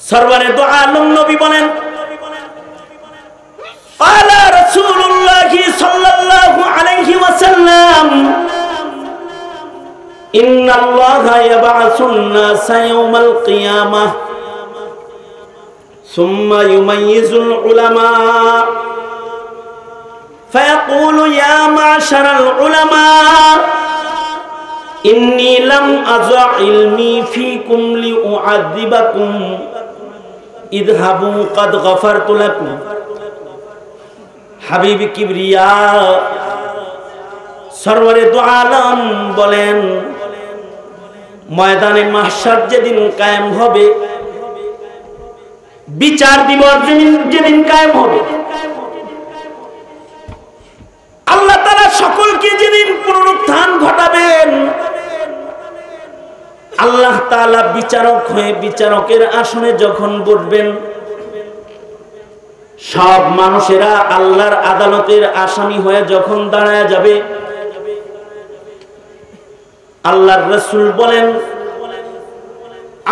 সরওয়ারে দু আলম নবী বলেন, আলা রাসূলুল্লাহ সাল্লাল্লাহু আলাইহি ওয়াসাল্লাম, ইন্নাল্লাহা ইয়াবআসুন নাসা ইয়াওমাল কিয়ামাহ সুম্মা ইউমাইয়িজুল উলামা ফায়াকুলু ইয়া মা'শারাল উলামা ইন্নী লাম আযা ইলমি ফীকুম লিউআযিবাকুম ইযহাবু ক্বাদ গফারতু লাকুম। হাবিব কিবরিয়া সরওয়ারে দু আলম বলেন, ময়দানে মাহশার যেদিন কায়েম হবে, বিচার দিবস যেদিন কায়েম হবে, আল্লাহ তাআলা সকলকে যেদিন পুনরুত্থান ঘটাবেন, আল্লাহ তাআলা বিচারক হয়ে বিচারকের আসনে যখন বসবেন, সব মানুষেরা আল্লাহর আদালতের আসামি হয়ে যখন দাঁড়ায় যাবে, আল্লাহর রাসূল বলেন,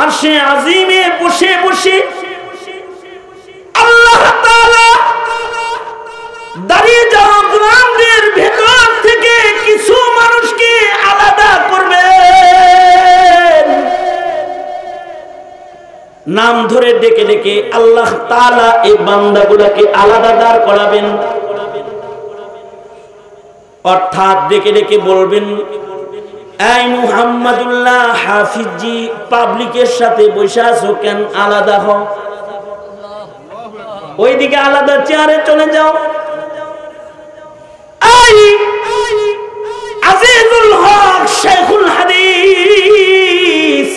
আরশে আজিমে বসে বসে আল্লাহ তাআলা দাঁড়িয়ে যাওয়া গোলামদের ভেতর থেকে কিছু মানুষকে আলাদা করবেন, নাম ধরে ডেকে ডেকে আল্লাহ তাআলা এই বান্দাগুলোকে আলাদা দাঁড় করাবেন। অর্থাৎ ডেকে ডেকে বলবেন, এই মুহাম্মাদুল্লাহ হাফিজি, পাবলিকের সাথে বসে আছো কেন? আলাদা হও, ওইদিকে আলাদা চেয়ারে চলে যাও। এই আজিজুল হক শেখুল হাদিস,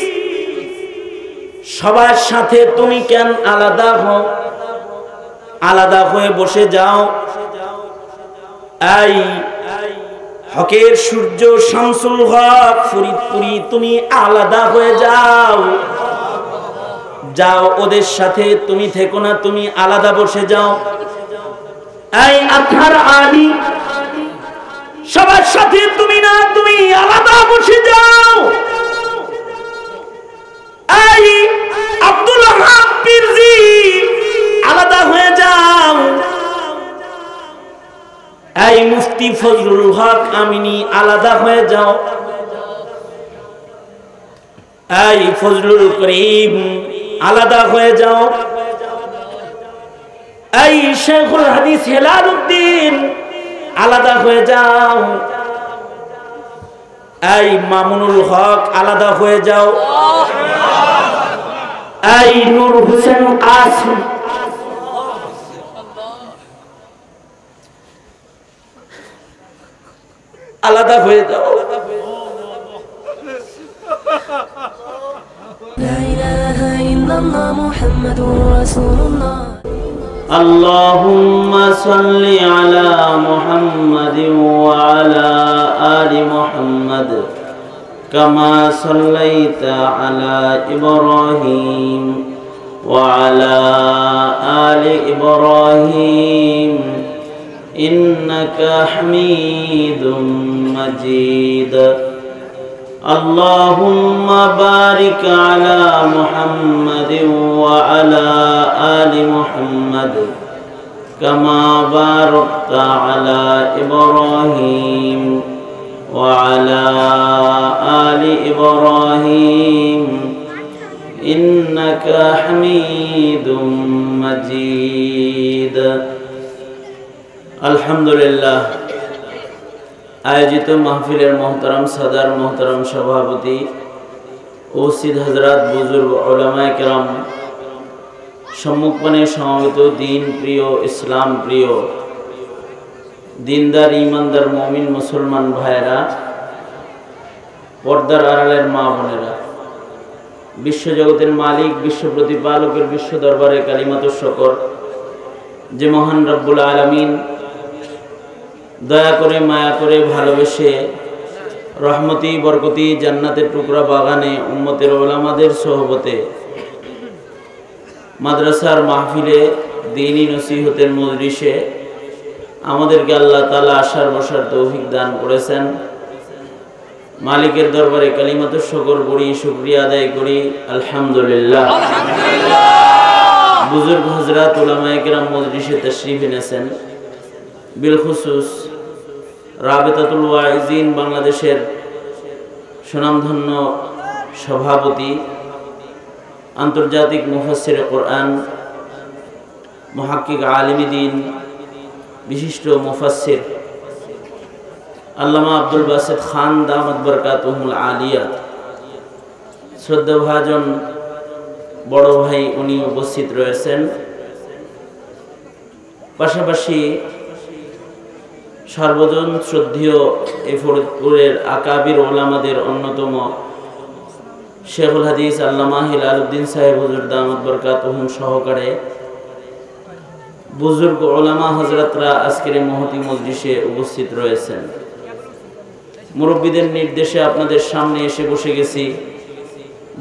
সবার সাথে তুমি কেন আলাদা হও? আলাদা হয়ে বসে যাও। এই হকের সূর্য শামসুল হক ফরিদপুরি, তুমি আলাদা হয়ে যাও, যাও, ওদের সাথে তুমি থেকো না, তুমি আলাদা বসে যাও। এই আথার আলী, সবার সাথে তুমি না, তুমি আলাদা বসে যাও। এই আব্দুল ওয়াহাব পীরজি, আলাদা হয়ে যাও। এই মুফতি ফজলুল হক আমিনী, আলাদা হয়ে যাও। এই ফজলুল করিম, আলাদা হয়ে যাও। এই শেখুল হাদিস হেলালউদ্দিন, আলাদা হয়ে যাও। এই মামুনুল হক, আলাদা হয়ে যাও। এই নূর হোসেন কাসিম, আলাদা হয়ে যাও। লা ইলাহা ইল্লাল্লাহ মুহাম্মাদুর রাসূলুল্লাহ। আল্লাহুম্মা সাল্লি আলা মুহাম্মাদিন ওয়া আলা আলি মুহাম্মাদ কামা সাল্লাইতা আলা ইব্রাহিম ওয়া আলা আলি ইব্রাহিম ইন্নাকা হামিদুম মাজিদ। আল্লাহুম্মা বারিক আলা মুহাম্মাদিন ওয়া আলা আলি মুহাম্মাদ কামা বারাকতা আলা ইব্রাহিম ওয়া আলা আলি ইব্রাহিম ইন্নাকা হামিদুম মাজিদ। আলহামদুলিল্লাহ, আয়োজিত মাহফিলের মোহতারাম সাদার, মোহতারাম সভাপতি, উপস্থিত হযরত, বুজুর্গ, উলামায়ে কেরাম, সম্মুখপানে সমবেত দিন প্রিয়, ইসলাম প্রিয়, দিনদার ইমানদার মুমিন মুসলমান ভাইরা, পর্দার আড়ালের মা বোনেরা, বিশ্বজগতের মালিক, বিশ্ব প্রতিপালকের বিশ্ব দরবারে কালিমাতুশ শুকর যে মহান রব্বুল আলামিন দয়া করে, মায়া করে, ভালোবেসে রহমতি বরকতি জান্নাতের টুকরা বাগানে উম্মতের উলামাদের সোহবতে মাদ্রাসার মাহফিলে দ্বীনী নসিহতের মজলিসে আমাদেরকে আল্লাহ তাআলা আসার বসার তৌফিক দান করেছেন। মালিকের দরবারে কালিমাতুশ শুকর পড়ি, শুকরিয়া আদায় করি, আলহামদুলিল্লাহ। বুজুর্গ হযরত উলামায়ে কেরাম মজলিসে তাশরীফ এনেছেন, বিলখুসুস রাবিতাতুল ওয়াইজিন বাংলাদেশের সুনামধন্য সভাপতি, আন্তর্জাতিক মুফাসসিরে কোরআন, মুহাক্কিক আলিমে দ্বীন, বিশিষ্ট মুফাসসির আল্লামা আব্দুল বাসিত খান দামাত বরকাতুহুল আলিয়া, শ্রদ্ধাভাজন বড় ভাই উনি উপস্থিত রয়েছেন। পাশাপাশি সর্বজন শ্রদ্ধেয় এই ফরিদপুরের আকাবির ওলামাদের অন্যতম শেখুল হাদিস আল্লামা হিলাল উদ্দিন সাহেব হুজুর দামাত বরকাতুহুম সহকারে বুজুর্গ ওলামা হযরতরা আজকের এই মহতি মজলিসে উপস্থিত রয়েছেন। মুরব্বীদের নির্দেশে আপনাদের সামনে এসে বসে গেছি।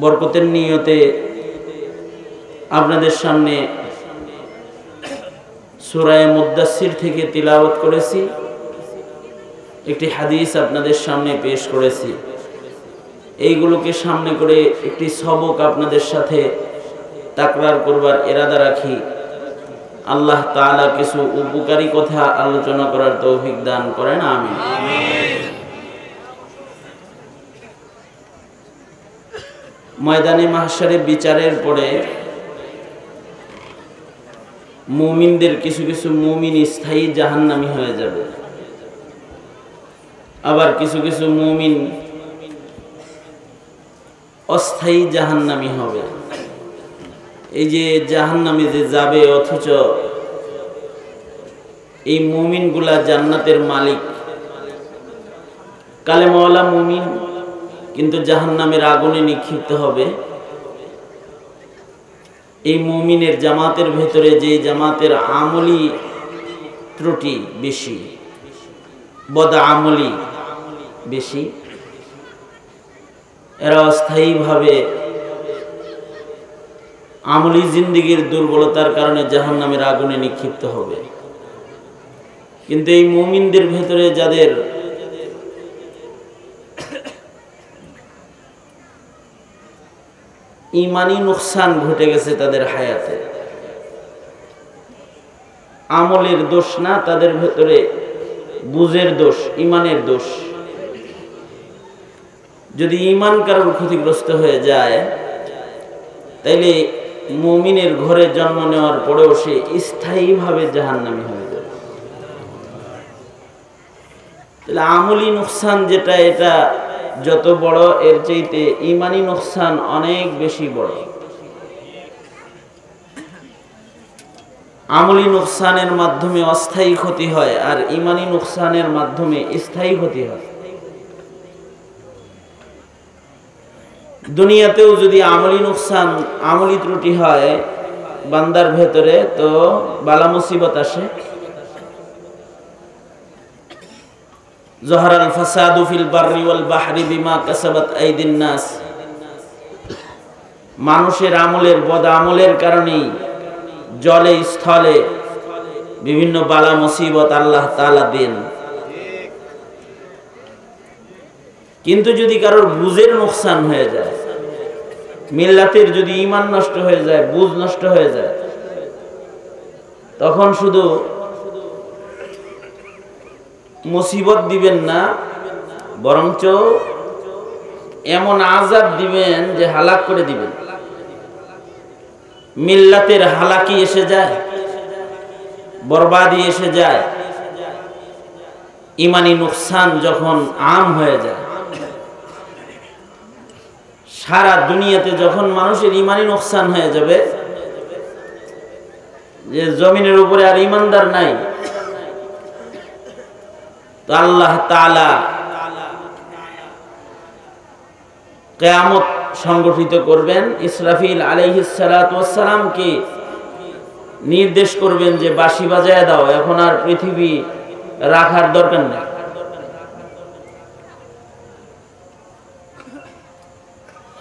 বরকতের নিয়তে আপনাদের সামনে সূরা মুদ্দাসসির থেকে তিলাওয়াত করেছি, একটি হাদিস আপনাদের সামনে পেশ করেছি। এইগুলোকে সামনে করে একটি সবক আপনাদের সাথে তাকরার করবার ইরাদা রাখি। আল্লাহ তাআলা কিছু উপকারী কথা আলোচনা করার তৌফিক দান করেন, আমিন। ময়দানে মাহশারে বিচারের পরে মুমিনদের কিছু কিছু মুমিন স্থায়ী জাহান্নামী হয়ে যাবে, আবার কিছু কিছু মুমিন অস্থায়ী জাহান্নামী হবে। এই যে জাহান্নামে যে যাবে, অথচ এই মুমিনগুলা জান্নাতের মালিক, কালেমাওয়ালা মুমিন, কিন্তু জাহান্নামের আগুনে নিক্ষিপ্ত হবে। এই মুমিনের জামাতের ভেতরে যে জামাতের আমলি ত্রুটি বেশি, বদ আমলি বেশি, এরা অস্থায়ীভাবে আমলি জিন্দেগির দুর্বলতার কারণে জাহান্নামের আগুনে নিক্ষিপ্ত হবে। কিন্তু এই মুমিনদের ভেতরে যাদের ইমানি নুকসান ঘটে গেছে তাদের হায়াতে, আমলের দোষ না, তাদের ভেতরে বুঝের দোষ, ইমানের দোষ। যদি ইমান কারোর ক্ষতিগ্রস্ত হয়ে যায়, তাইলে মুমিনের ঘরে জন্ম নেওয়ার পরেও সে স্থায়ীভাবে জাহান্নামী হয়ে যাবে। তাহলে আমলি নুকসান যেটা, এটা যত বড়, এর চাইতে ইমানি নুকসান অনেক বেশি বড়। আমলি নুকসানের মাধ্যমে অস্থায়ী ক্ষতি হয়, আর ইমানি নুকসানের মাধ্যমে স্থায়ী ক্ষতি হয়। দুনিয়াতেও যদি আমলি নুকসান, আমলি ত্রুটি হয় বান্দার ভেতরে, তো বালা মুসিবত আসে। জহরাল ফাসাদু ফিল বাররি ওয়াল বাহরি বিমা কাসাবাত আইদিন নাস, মানুষের আমলের, বদ আমলের কারণেই জলে স্থলে বিভিন্ন বালা মুসিবত আল্লাহ তাআলা দেন। কিন্তু যদি কারোর বুঝের নুকসান হয়ে যায়, মিল্লাতের যদি ঈমান নষ্ট হয়ে যায়, বুঝ নষ্ট হয়ে যায়, তখন শুধু মুসিবত দিবেন না, বরঞ্চ এমন আযাব দিবেন যে হালাক করে দিবেন। মিল্লাতের হালাকি এসে যায়, বরবাদি এসে যায়, ইমানি নুকসান যখন আম হয়ে যায়। সারা দুনিয়াতে যখন মানুষের ইমানি নুকসান হয়ে যাবে, যে জমিনের উপরে আর ইমানদার নাই, তো আল্লাহ তাআলা কিয়ামত সংগঠিত করবেন। ইসরাফিল আলাইহিস সালাতু ওয়াস সালামকে নির্দেশ করবেন যে বাঁশি বাজায় দাও, এখন আর পৃথিবী রাখার দরকার নেই।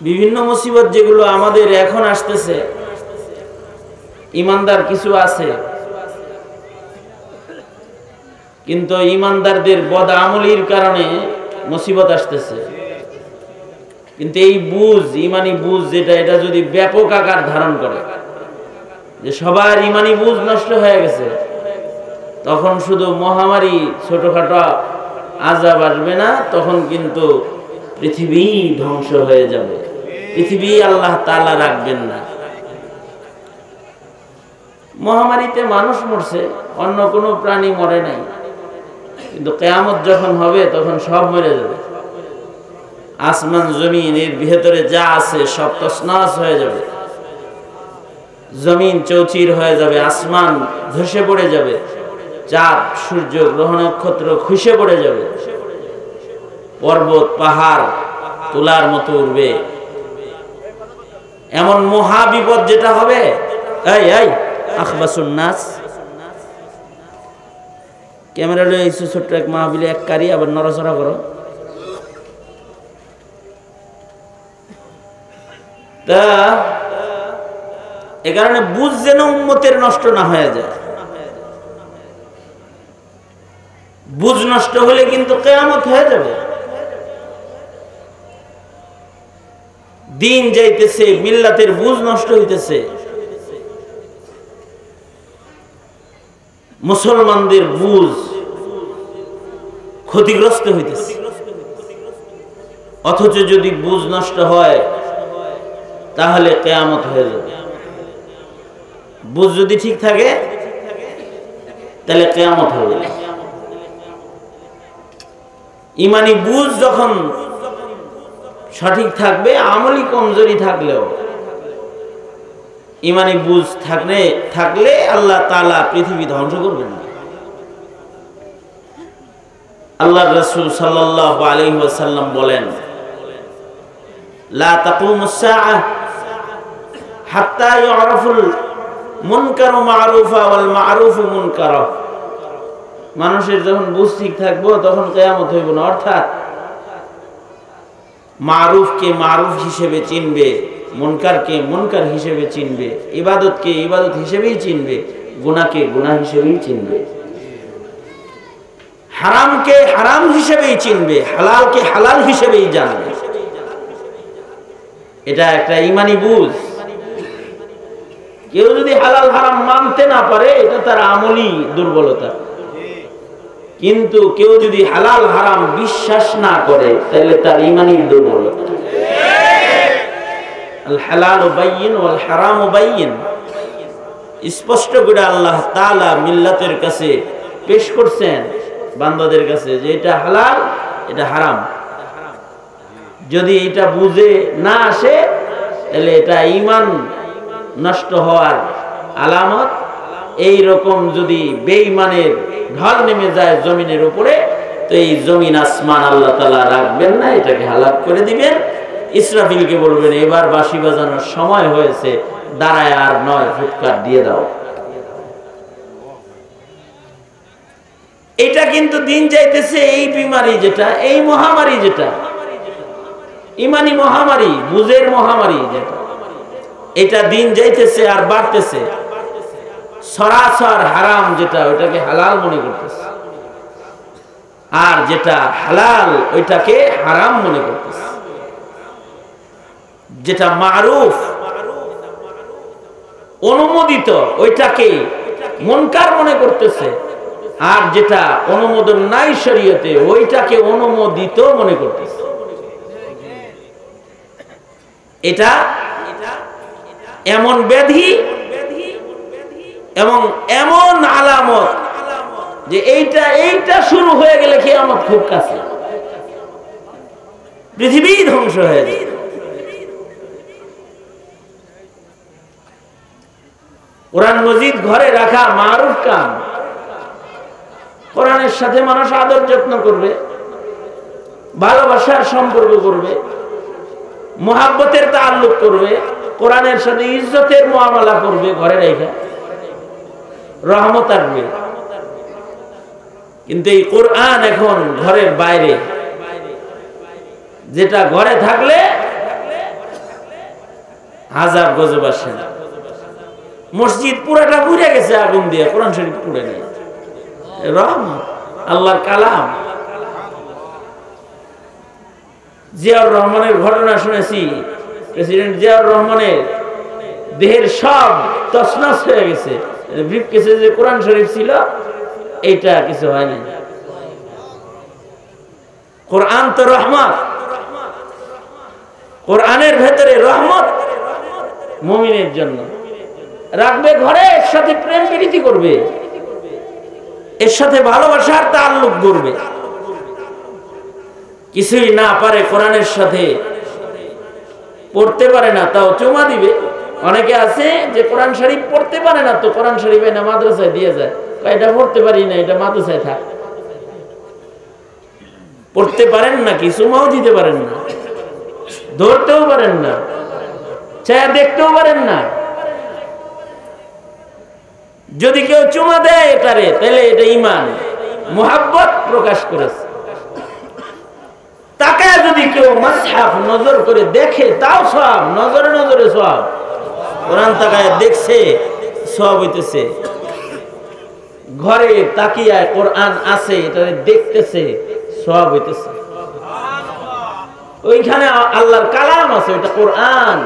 বিভিন্ন মুসিবত যেগুলো আমাদের এখন আসতেছে, ইমানদার কিছু আছে, কিন্তু ইমানদারদের বদ আমলির কারণে মুসিবত আসতেছে। কিন্তু এই বুঝ, ইমানি বুঝ যেটা, এটা যদি ব্যাপক আকার ধারণ করে, যে সবার ইমানি বুঝ নষ্ট হয়ে গেছে, তখন শুধু মহামারী ছোটখাটো আযাব আসবে না, তখন কিন্তু পৃথিবী ধ্বংস হয়ে যাবে, পৃথিবী আল্লাহ তাআলা রাখবেন না। মহামারীতে মানুষ মরছে, অন্য কোনো প্রাণী মরে নাই, কিন্তু কিয়ামত যখন হবে তখন সব মরে যাবে। আসমান জমিন এর ভিতরে যা আছে সব তছনছ হয়ে যাবে, জমিন চৌচির হয়ে যাবে, আসমান ধসে পড়ে যাবে, চাঁদ সূর্য গ্রহ নক্ষত্র খসে পড়ে যাবে, পর্বত পাহাড় তুলার মতো উঠবে। এমন মহা বিপদ যেটা হবে, এই এই আখবাসুন নাস, ক্যামেরা লয়ে এসে ছোট্ট এক মাহফিলে এক কারি আবার নড়াচড়া করো। তা এ কারণে বুঝ যেন উম্মতের নষ্ট না হয়ে যায়। বুঝ নষ্ট হলে কিন্তু কিয়ামত হয়ে যাবে। দিন যাইতেছে, মিল্লাতের বুঝ নষ্ট হইতেছে, মুসলমানদের বুঝ ক্ষতিগ্রস্ত হইতেছে। অথচ যদি বুঝ নষ্ট হয় তাহলে কিয়ামত হয়ে যাবে। বুঝ যদি ঠিক থাকে তাহলে কিয়ামত হবে। ইমানি বুঝ যখন সঠিক থাকবে, আমলি কমজোরি থাকলেও ইমানি বুঝ থাকলে আল্লাহ তাআলা পৃথিবী ধ্বংস করবেন না। আল্লাহর রাসূল সাল্লাল্লাহু আলাইহি ওয়াসাল্লাম বলেন, লা তাকুমুস সাআহ হাত্তা ইউরাফুল মুনকারু মারুফা ওয়াল মারুফু মুনকারা। মানুষের যখন বুঝ ঠিক থাকবে তখন কিয়ামত হইব না। অর্থাৎ মারুফকে মারুফ হিসেবে চিনবে, মুনকারকে মুনকার হিসেবে চিনবে, ইবাদতকে ইবাদত হিসেবেই চিনবে, গুনাহকে গুনাহ হিসেবেই চিনবে, হারামকে হারাম হিসেবেই চিনবে, হালালকে হালাল হিসেবেই জানবে। এটা একটা ইমানি বুঝ। কেউ যদি হালাল হারাম মানতে না পারে এটা তার আমলি দুর্বলতা, কিন্তু কেউ যদি হালাল হারাম বিশ্বাস না করে তাহলে তার ইমানি দুর্বলতা। আল হালালু বাইয়িন ওয়াল হারামু বাইয়িন, স্পষ্ট করে আল্লাহ তাআলা মিল্লাতের কাছে পেশ করছেন বান্দাদের কাছে যে এটা হালাল এটা হারাম। যদি এটা বুঝে না আসে তাহলে এটা ঈমান নষ্ট হওয়ার আলামত। এই রকম যদি বেঈমানের ঢল নেমে যায় জমিনের উপরে, তো এই জমিন আসমান আল্লাহ তাআলা রাখবেন না, এটাকে হালাক করে দিবেন। ইসরাফিলকে বলবেন এবার বাঁশি বাজানোর সময় হয়েছে, দাঁড়ায় আর নয়, ফুৎকার দিয়ে দাও। এটা কিন্তু দিন যাইতেছে এই বিমারি যেটা, এই মহামারী যেটা ইমানি মহামারী, বুঝের মহামারী যেটা, এটা দিন যাইতেছে আর বাড়তেছে। সরাসর হারাম যেটা ওইটাকে হালাল মনে করতেছে, আর যেটা হালাল ওইটাকে হারাম মনে করতেছে। যেটা মারুফ অনুমোদিত ওইটাকে মুনকার মনে করতেছে, আর যেটা অনুমোদন নাই শরীয়তে ওইটাকে অনুমোদিত মনে করতেছে। এটা এমন ব্যাধি এবং এমন আলামত যে এইটা শুরু হয়ে গেলে কিয়ামত খুব কাছে, পৃথিবী ধ্বংস হয়ে যাবে। কোরআন মজিদ ঘরে রাখা মারুফ কাম। কোরআনের সাথে মানুষ আদর যত্ন করবে, ভালোবাসার সম্পর্ক করবে, মুহাব্বতের তাআল্লুক করবে, কোরআনের সাথে ইজ্জতের মুআমালা করবে, ঘরে রেখে রহমত আসবে। কিন্তু এই কোরআন এখন ঘরের বাইরে, যেটা ঘরে থাকলে আযাব গজব আসে না। মসজিদ পুরাটা পুড়ে গেছে আগুন দিয়ে, কোরআন শরীফ পুড়ে নেই। রহমত, আল্লাহর কালাম। জিয়াউর রহমানের ঘটনা শুনেছি। প্রেসিডেন্ট জিয়াউর রহমানের দেহের সব তছনছ হয়ে গেছে। ব্রিফকেসে যে কোরআন শরীফ ছিল এইটা কিছু হয় না। কোরআন তো রহমত, কোরআনের ভেতরে রহমত মুমিনের জন্য। রাখবে ঘরে, এর সাথে প্রেম প্রীতি করবে, এর সাথে ভালোবাসার তাল্লুক করবে। কিছুই না পারে কোরআনের সাথে, পড়তে পারে না, তাও চুমা দিবে। অনেকে আছে যে কোরআন শরীফ পড়তে পারে না, তো কোরআন শরীফ না মাদ্রাসায় দিয়ে যায়, এটা পড়তে পারি না, এটা মাদ্রাসায় থাক। পড়তে পারেন না, কি চুমাও দিতে পারেন না, ধরতেও পারেন না, ছায়া দেখতেও পারেন না। যদি কেউ চুমা দেয় এটারে, তাহলে এটা ঈমান, মুহাব্বত প্রকাশ করেছে। তাকে যদি কেউ মাসহাফ নজর করে দেখে, তাও সওয়াব, নজরে নজরে সওয়াব। কোরআন তাকায় দেখছে, সওয়াব হইতেছে। ঘরে তাকিয়ায় কোরআন আছে, এটা দেখতেছে, সওয়াব হইতেছে। ওইখানে আল্লাহর কালাম আছে, ওইটা কোরআন।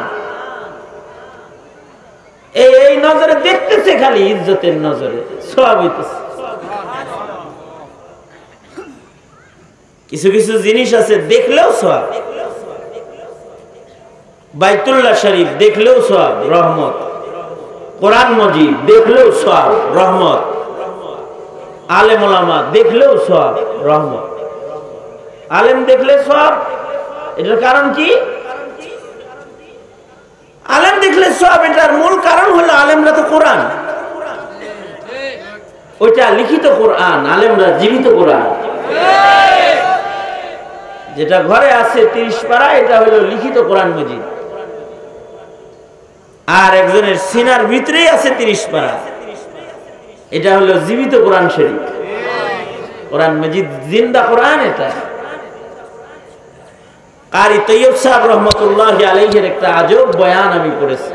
এই নজরে দেখতেছে, খালি ইজ্জতের নজরে, সওয়াব হইতেছে। কিছু কিছু জিনিস আছে দেখলেও সওয়াব। বাইতুল্লাহ শরীফ দেখলেও সওয়াব, রহমত। কোরআন মজিদ দেখলেও সওয়াব, রহমত। আলেম ওলামা দেখলেও সওয়াব, রহমত। আলেম দেখলে সওয়াব, এটার কারণ কি? আলেম দেখলে সওয়াব, এটার মূল কারণ হলো আলেমরা তো কোরআন, ওইটা লিখিত কোরআন, আলেমরা জীবিত কোরআন। যেটা ঘরে আছে 30 পারা, এটা হলো লিখিত কোরআন মজিদ। আর একজনের সিনার ভিতরেই আছে 30 পারা, এটা হলো জীবিত কোরআন শরীফ, কোরআন মজিদ, জিন্দা কোরআন। এটা কারি তৈয়ব সাহেব রহমতুল্লাহ আলাইহির একটা আজব বয়ান আমি পড়েছি।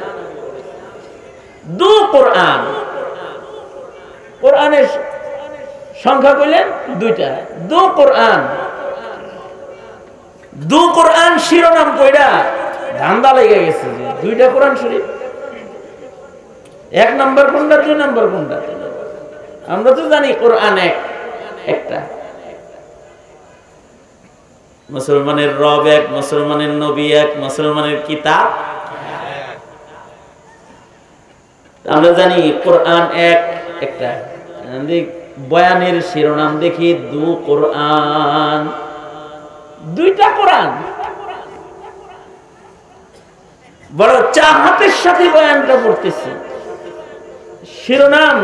দু কোরআন, কোরআনের সংখ্যা কইলেন দুইটা, দু কোরআন। দু কোরআন শিরোনাম কইরা ধান্দা লেগে গেছে যে দুইটা কোরআন শরীফ, এক নম্বর কোনটা, দুই নম্বর কোনটা। আমরা তো জানি কোরআন একটা, মুসলমানের রব এক, মুসলমানের নবী এক, মুসলমানের কিতাব। আমরা জানি কোরআন একটা। বয়ানের শিরোনাম দেখি দু কোরআন, দুইটা কোরআন। বড় চাহাতের সাথে বয়ানটা পড়তেছি। শিরোনাম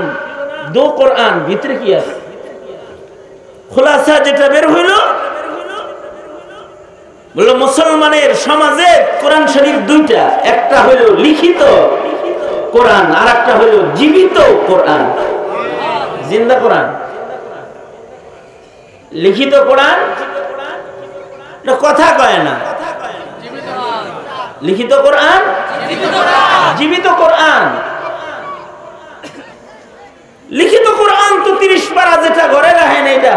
দু কোরআন, ভিতরে কি আছে? খোলাসা যেটা বের হইল, বলল মুসলমানের সমাজে কোরআন শরীফ দুইটা, একটা হইল লিখিত কোরআন, আর একটা হইল জীবিত কোরআন, জিন্দা কোরআন। লিখিত কোরআন কথা কয় না, লিখিত কোরআন, জীবিত কোরআন। লিখিত কোরআন তো 30 পারা, যেটা ঘরে রাখেন এটা।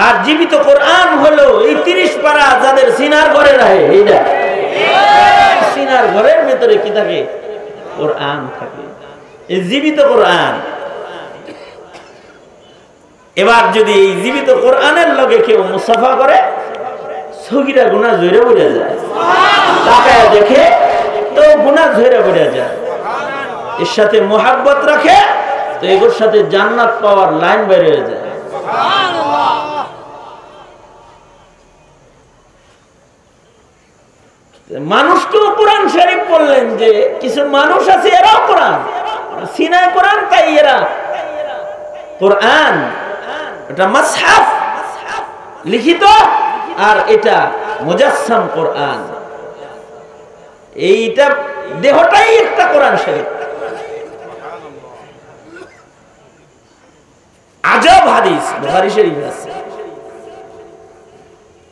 আর জীবিত কোরআন হলো এই 30 পারা যাদের সিনার ঘরে রাখে, এইটা সিনার ঘরের ভিতরে কি থাকে? কোরআন থাকে, এই জীবিত কোরআন। এবার যদি এই জীবিত কোরআনের লগে কেউ মুসাফা করে, সগীরা গুনাহ ঝরে পড়ে যায়। তাকায় দেখে তো গুনাহ ঝরে পড়ে যায়। এর সাথে মুহাব্বত রাখে তো এগুলোর সাথে জান্নাত পাওয়ার লাইন বের হয়ে যায়। মানুষকেও কোরআন শরীফ বললেন যে কিছু মানুষ আছে এরাও কোরআন, সিনায় কোরআন, তাই এরা কোরআন। এটা মাসহাফ লিখিত, আর এটা মুজাসসাম কোরআন। এইটা দেহটাই একটা কোরআন শরীফ। আজব হাদিস বুখারী শরীফে আছে।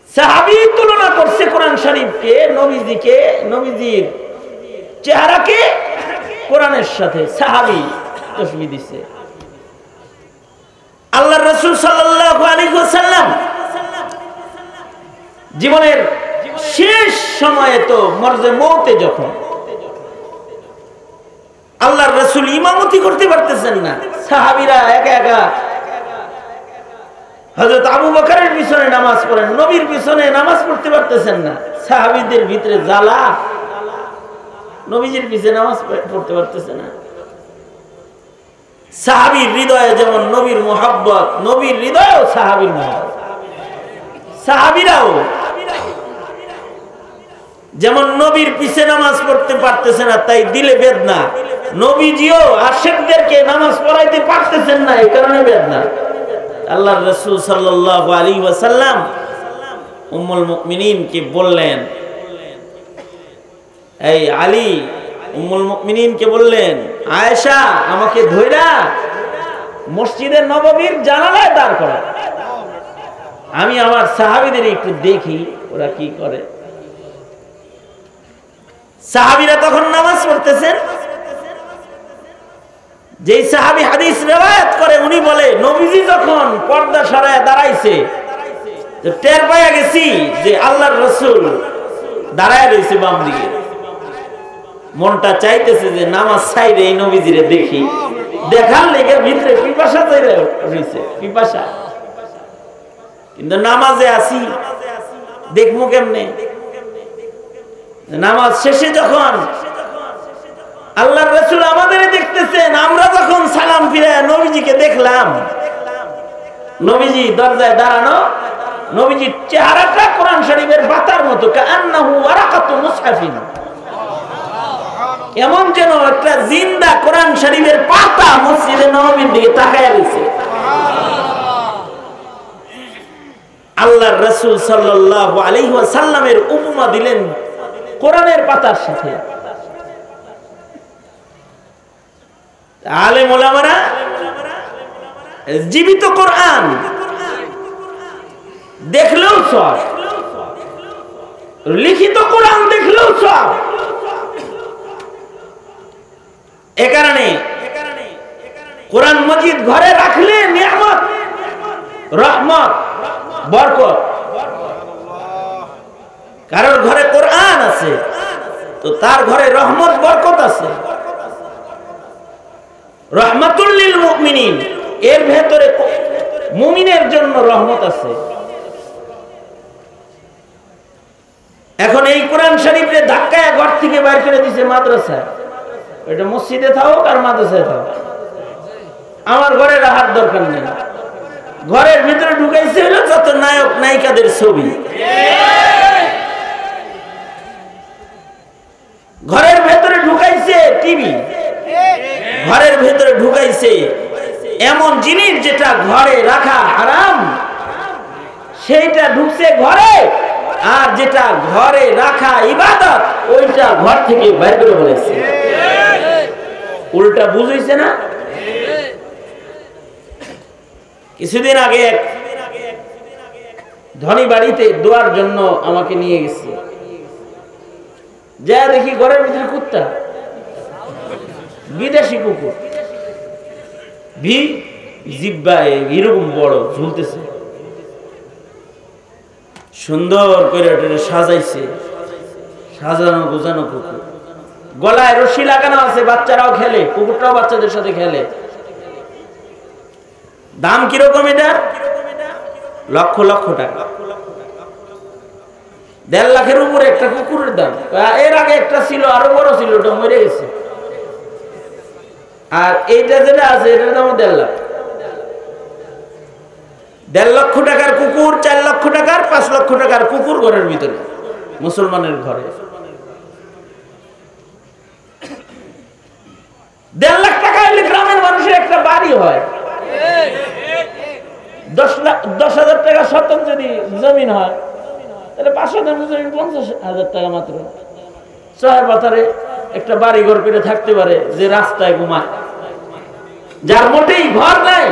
সাহাবী তুলনা করছে কোরআন শরীফকে, নবীজিকে, নবীজির চেহারাকে কোরআনের সাথে। সাহাবী তাসবিহ দিছে। আল্লাহর রাসূল সাল্লাল্লাহু আলাইহি ওয়াসাল্লাম জীবনের শেষ সময়ে তো মরজে মৌতে যখন আল্লাহর রাসূল ইমামতি করতে পারতেছেন না, সাহাবীরা একা একা হযরত আবু বকরের পিছনে নামাজ পড়েন, নবীর পিছনে নামাজ পড়তে পারতেছেন না। সাহাবীদের ভিতরে জ্বালা, নবীজির পিছনে নামাজ পড়তে পারতেছে না। সাহাবীর হৃদয়ে যেমন নবীর মুহাব্বত, নবীর হৃদয়েও সাহাবীর মুহাব্বত। সাহাবীরাও যেমন নবীর পিছে নামাজ পড়তে পারতেছে না, তাই দিলে বেদনা। নবীজিও আশিকদেরকে নামাজ পড়াইতে পারতেছেন না, এই কারণে বেদনা। আল্লাহর রাসূল সাল্লাল্লাহু আলাইহি ওয়াসাল্লাম উম্মুল মুমিনিনকে বললেন, এই আলী, উম্মুল মুমিনিনকে বললেন, আয়েশা আমাকে ধইরা মসজিদের নববীর জানালায় দাঁড় করা, আমি আমার সাহাবীদের একটু দেখি ওরা কি করে। সাহাবীরা তখন নামাজ পড়তেছেন। যেই সাহাবী হাদিস রিওয়ায়াত করে উনি বলে, নবীজি যখন পর্দা সরায় দাঁড়াইছে তো টের পাইয়া গেছি যে আল্লাহর রাসূল দাঁড়ায় রয়েছে বাম দিকে। মনটা চাইতেছে যে নামাজ ছাইরে এই নবীজিরে দেখি, দেখার লেগে ভিতরে পিপাসা তৈরি হয়েছে, পিপাসা। কিন্তু নামাজে আসি, দেখবো কেমনে? নামাজ শেষে যখন আল্লাহর রাসূল আমাদের দেখতেছেন, আমরা যখন সালাম ফিরায় নবীজিকে দেখলাম, নবীজি দরজায় দাঁড়ানো, নবীজির চেহারাটা কোরআন শরীফের পাতার মতো, কাআন্নাহু ওয়ারাকাতু মুসহাফিন, এমন যেন একটা জিন্দা কোরআন শরীফের পাতা মসজিদে নববীর দিকে তাকায় রয়েছে। আল্লাহর রাসূল সাল্লাল্লাহু আলাইহি ওয়াসাল্লামের উপমা দিলেন কোরআনের পাতার সাথে। আলেম ওলামারা জীবিত কোরআন দেখলেও সব, লিখিত কোরআন দেখলেও সব। এ কারণে কোরআন মজিদ ঘরে রাখলে নিয়ামত, রহমত, বরকত। কারোর ঘরে কোরআন আছে তো তার ঘরে রহমত, বরকত আছে। রহমাতুল লিল মুমিনিন, এর ভেতরে মুমিনের জন্য রহমত আছে। এখন এই কোরআন শরীফে ধাক্কায় ঘর থেকে বাইর করে দিয়েছে মাদ্রাসা, এটা মসজিদে থাকুক আর মাদ্রাসায় থাকুক, আমার ঘরে রাখার দরকার নেই। ঘরের ভিতরে ঢুকাইছে হলো যত নায়ক নায়িকাদের ছবি, ঘরের ভেতরে ঢুকাইছে টিভি, ঘরের ভেতরে ঢুকাইছে এমন জিনিস যেটা ঘরে রাখা হারাম, সেইটা ঢুকছে ঘরে, আর যেটা ঘরে রাখা ইবাদত ওইটা ঘর থেকে বের করে বলেছে। উল্টা বুঝাইছে না? কিছুদিন আগে এক ধনী বাড়িতে দোয়ার জন্য আমাকে নিয়ে গেছে, যা দেখি ঘরের ভিতরে কুত্তা, বিদেশি কুকুর, জিব্বায় এরকম বড় ঝুলতেছে, সুন্দর করে সাজাইছে, সাজানো গোজানো কুকুর, গলায় রশি লাগানো আছে, বাচ্চারাও খেলে, কুকুরটাও বাচ্চাদের সাথে খেলে। দাম কিরকম এটা? লক্ষ লক্ষ টাকা, 1.5 লাখের উপরে একটা কুকুরের দাম। এর আগে একটা ছিল, আরো বড় ছিল, ওটা মরে গেছে। আর এইটা যেটা আছে এটার দাম 1.5 লাখ। 1.5 লক্ষ টাকার কুকুর, 4 লক্ষ টাকার, 5 লক্ষ টাকার কুকুর ঘরের ভিতরে, মুসলমানের ঘরে। 1.5 লাখ টাকা হলে গ্রামের মানুষের একটা বাড়ি হয়। 10,000 টাকা শতক যদি জমিন হয় তাহলে 5,000 জমিন 50,000 টাকা মাত্র। শহর বাজারে একটা বাড়ি ঘর করে থাকতে পারে, যে রাস্তায় ঘুমায়, যার মোটেই ঘর নাই,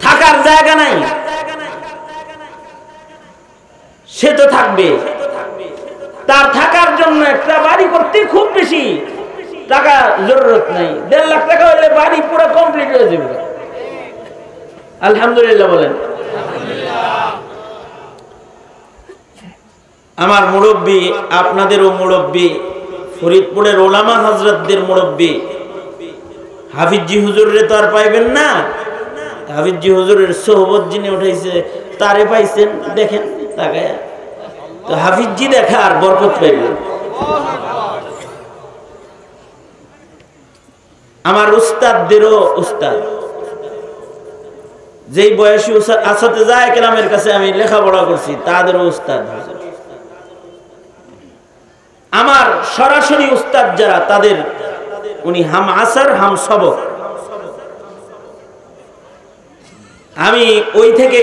থাকার জায়গা নাই, সে তো থাকবে। তার থাকার জন্য একটা বাড়ি করতে খুব বেশি টাকা জরুরত নাই। 1.5 লাখ টাকা হলে বাড়ি পুরো কমপ্লিট হয়ে যাবে। আলহামদুলিল্লাহ বলেন। আমার মুরব্বী, আপনাদেরও মুরব্বী, ফরিদপুরের ওলামা হযরতদের মুরব্বী হাফিজি হুজুরে তো আর পাইবেন না। হাফিজি হুজুরের সোহবত যিনি উঠাইছে তারে পাইছেন, দেখেন তাকায়া। তো হাফিজি দেখা আর বরকত পাইবেন। আমার উস্তাদদেরও উস্তাদ, যেই বয়সী আসাতে যায় কেরামের কাছে আমি লেখাপড়া করছি, তাদেরও উস্তাদ। আমার সরাসরি উস্তাদ যারা, তাদের উনি হাম আসর হাম সবক। আমি ওই থেকে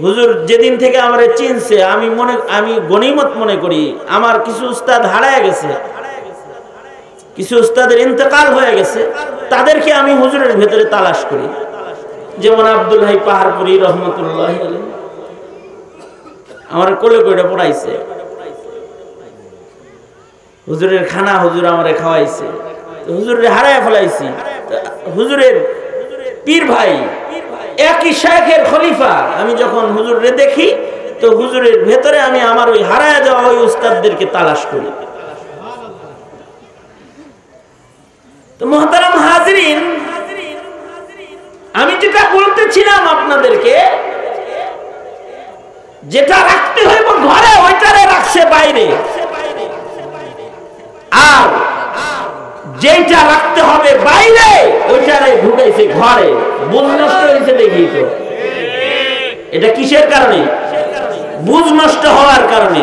হুজুর যেদিন থেকে আমারে চিনছে, আমি গনিমত মনে করি। আমার কিছু উস্তাদ হারায় গেছে, কিছু উস্তাদের ইন্তেকাল হয়ে গেছে, তাদেরকে আমি হুজুরের ভেতরে তালাশ করি। যেমন আব্দুল হাই পাহাড়পুরি রহমতুল্লাহ আলাইহি, আমার কোলে কইটা পড়াইছে, হুজুরের খানা হুজুর আমারে খাওয়াইছে। হুজুরের হারায় ফেলাইছি। হুজুরের পীর ভাই, একই শায়েখের খলিফা। আমি যখন হুজুরে দেখি, তো হুজুরের ভেতরে আমি আমার ওই হারায় যাওয়া ওই উস্তাদদেরকে তালাশ করি। তো মুহতারাম হাজরিন, আমি যেটা বলতেছিলাম আপনাদেরকে, যেটা রাখতে হইব ঘরে ওইটারে রাখছে বাইরে, আর যেটা রাখতে হবে বাইরে ওইটারে ঢুকাইছে ঘরে। বুঝ নষ্ট হয়েছে দেখি তো। এটা কিসের কারণে? বুঝ নষ্ট হওয়ার কারণে।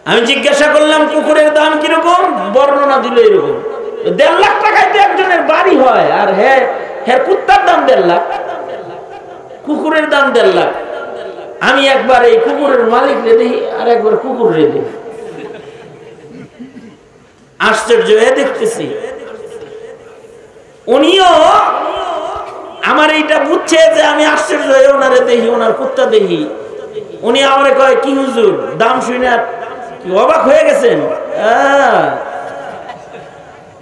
আমি জিজ্ঞাসা করলাম কুকুরের দাম কিরকম, বর্ণনা দিল এরকম। 1.5 লাখ টাকায় তো একজনের বাড়ি হয়, আর হ্যাঁ কুত্তার দাম 1.5 লাখ, কুকুরের দাম 1.5 লাখ। আমি একবার এই কুকুরের মালিক রে দেখি, আর একবার কুকুর রে দেখি, আশ্চর্য হয়ে দেখতেছি। উনিও আমার এইটা বুঝছে যে আমি আশ্চর্য হয়ে ওনারে দেখি, ওনার কুত্তা দেখি। উনি আমারে কয়, কি হুজুর দাম শুনে কি অবাক হয়ে গেছেন?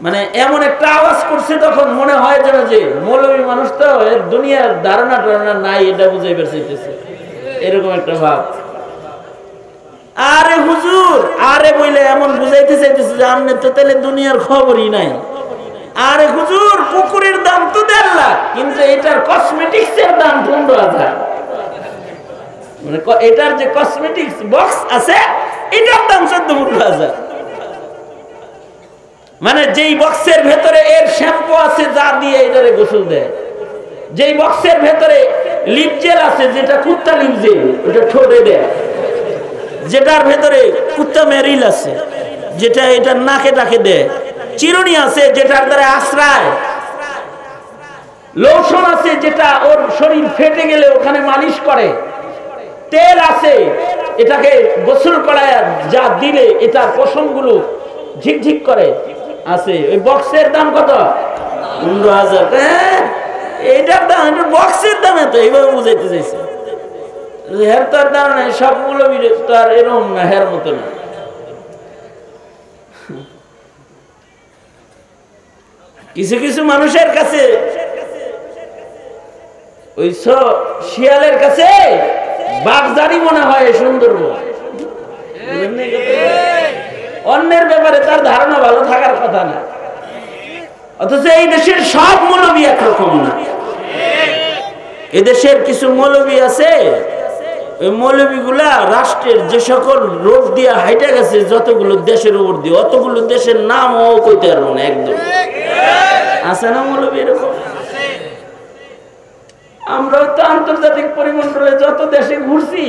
মানে এমন একটা আওয়াজ করছে, তখন মনে হয় যেন যে মৌলবী মানুষ তো দুনিয়ার ধারণা টারণা নাই, এটা বুঝাইবার চাইতেছে, এরকম একটা ভাব। আরে হুজুর, আরে বইলে এমন বুঝাইতে চাইতেছে যে আপনি তো তাহলে দুনিয়ার খবরই নাই। আরে হুজুর, কুকুরের দাম তো 1.5 লাখ, কিন্তু এটার কসমেটিক্স এর দাম 15,000। মানে এটার যে কসমেটিক্স বক্স আছে, এটার দাম 14-15,000। মানে যেই বক্সের ভেতরে এর শ্যাম্পু আছে, যা দিয়ে এটারে গোসল দেয়, যেই বক্সের ভেতরে লিপ জেল আছে, যেটা কুত্তা লিপ জেল, ওটা ঠোঁটে দেয়, যেটার ভেতরে কুত্তা মেরিল আছে, যেটা এটা নাকে ডাকে দেয়, চিরুনি আছে যেটার দ্বারা আশ্রয়, লোশন আছে যেটা ওর শরীর ফেটে গেলে ওখানে মালিশ করে, তেল আছে এটাকে গোসল করায় যা দিলে এটার পশমগুলো ঝিকঝিক করে আছে। ওই বক্সের দাম কত? 15,000। এইটার দাম, বক্সের দাম এত, এইভাবে বুঝাইতে চাইছে। হের তো আর দাম নাই, সব মৌলবীর তো আর এরকম না, হের মতো না। কিছু কিছু মানুষের কাছে, ওই শিয়ালের কাছে বাগদারি মনে হয় সুন্দরবন। অন্যের ব্যাপারে তার ধারণা ভালো থাকার কথা না, অথচ এই দেশের সব মৌলবী একরকম না। এদেশের কিছু মৌলবী আছে, ওই মৌলবীগুলা রাষ্ট্রের যে সকল রোড দিয়ে হাইটা গেছে, যতগুলো দেশের উপর দিয়ে, অতগুলো দেশের নাম ও কইতে পারবো না একদম। আছে না মৌলবী এরকম? আমরা তো আন্তর্জাতিক পরিমণ্ডলে যত দেশে ঘুরছি,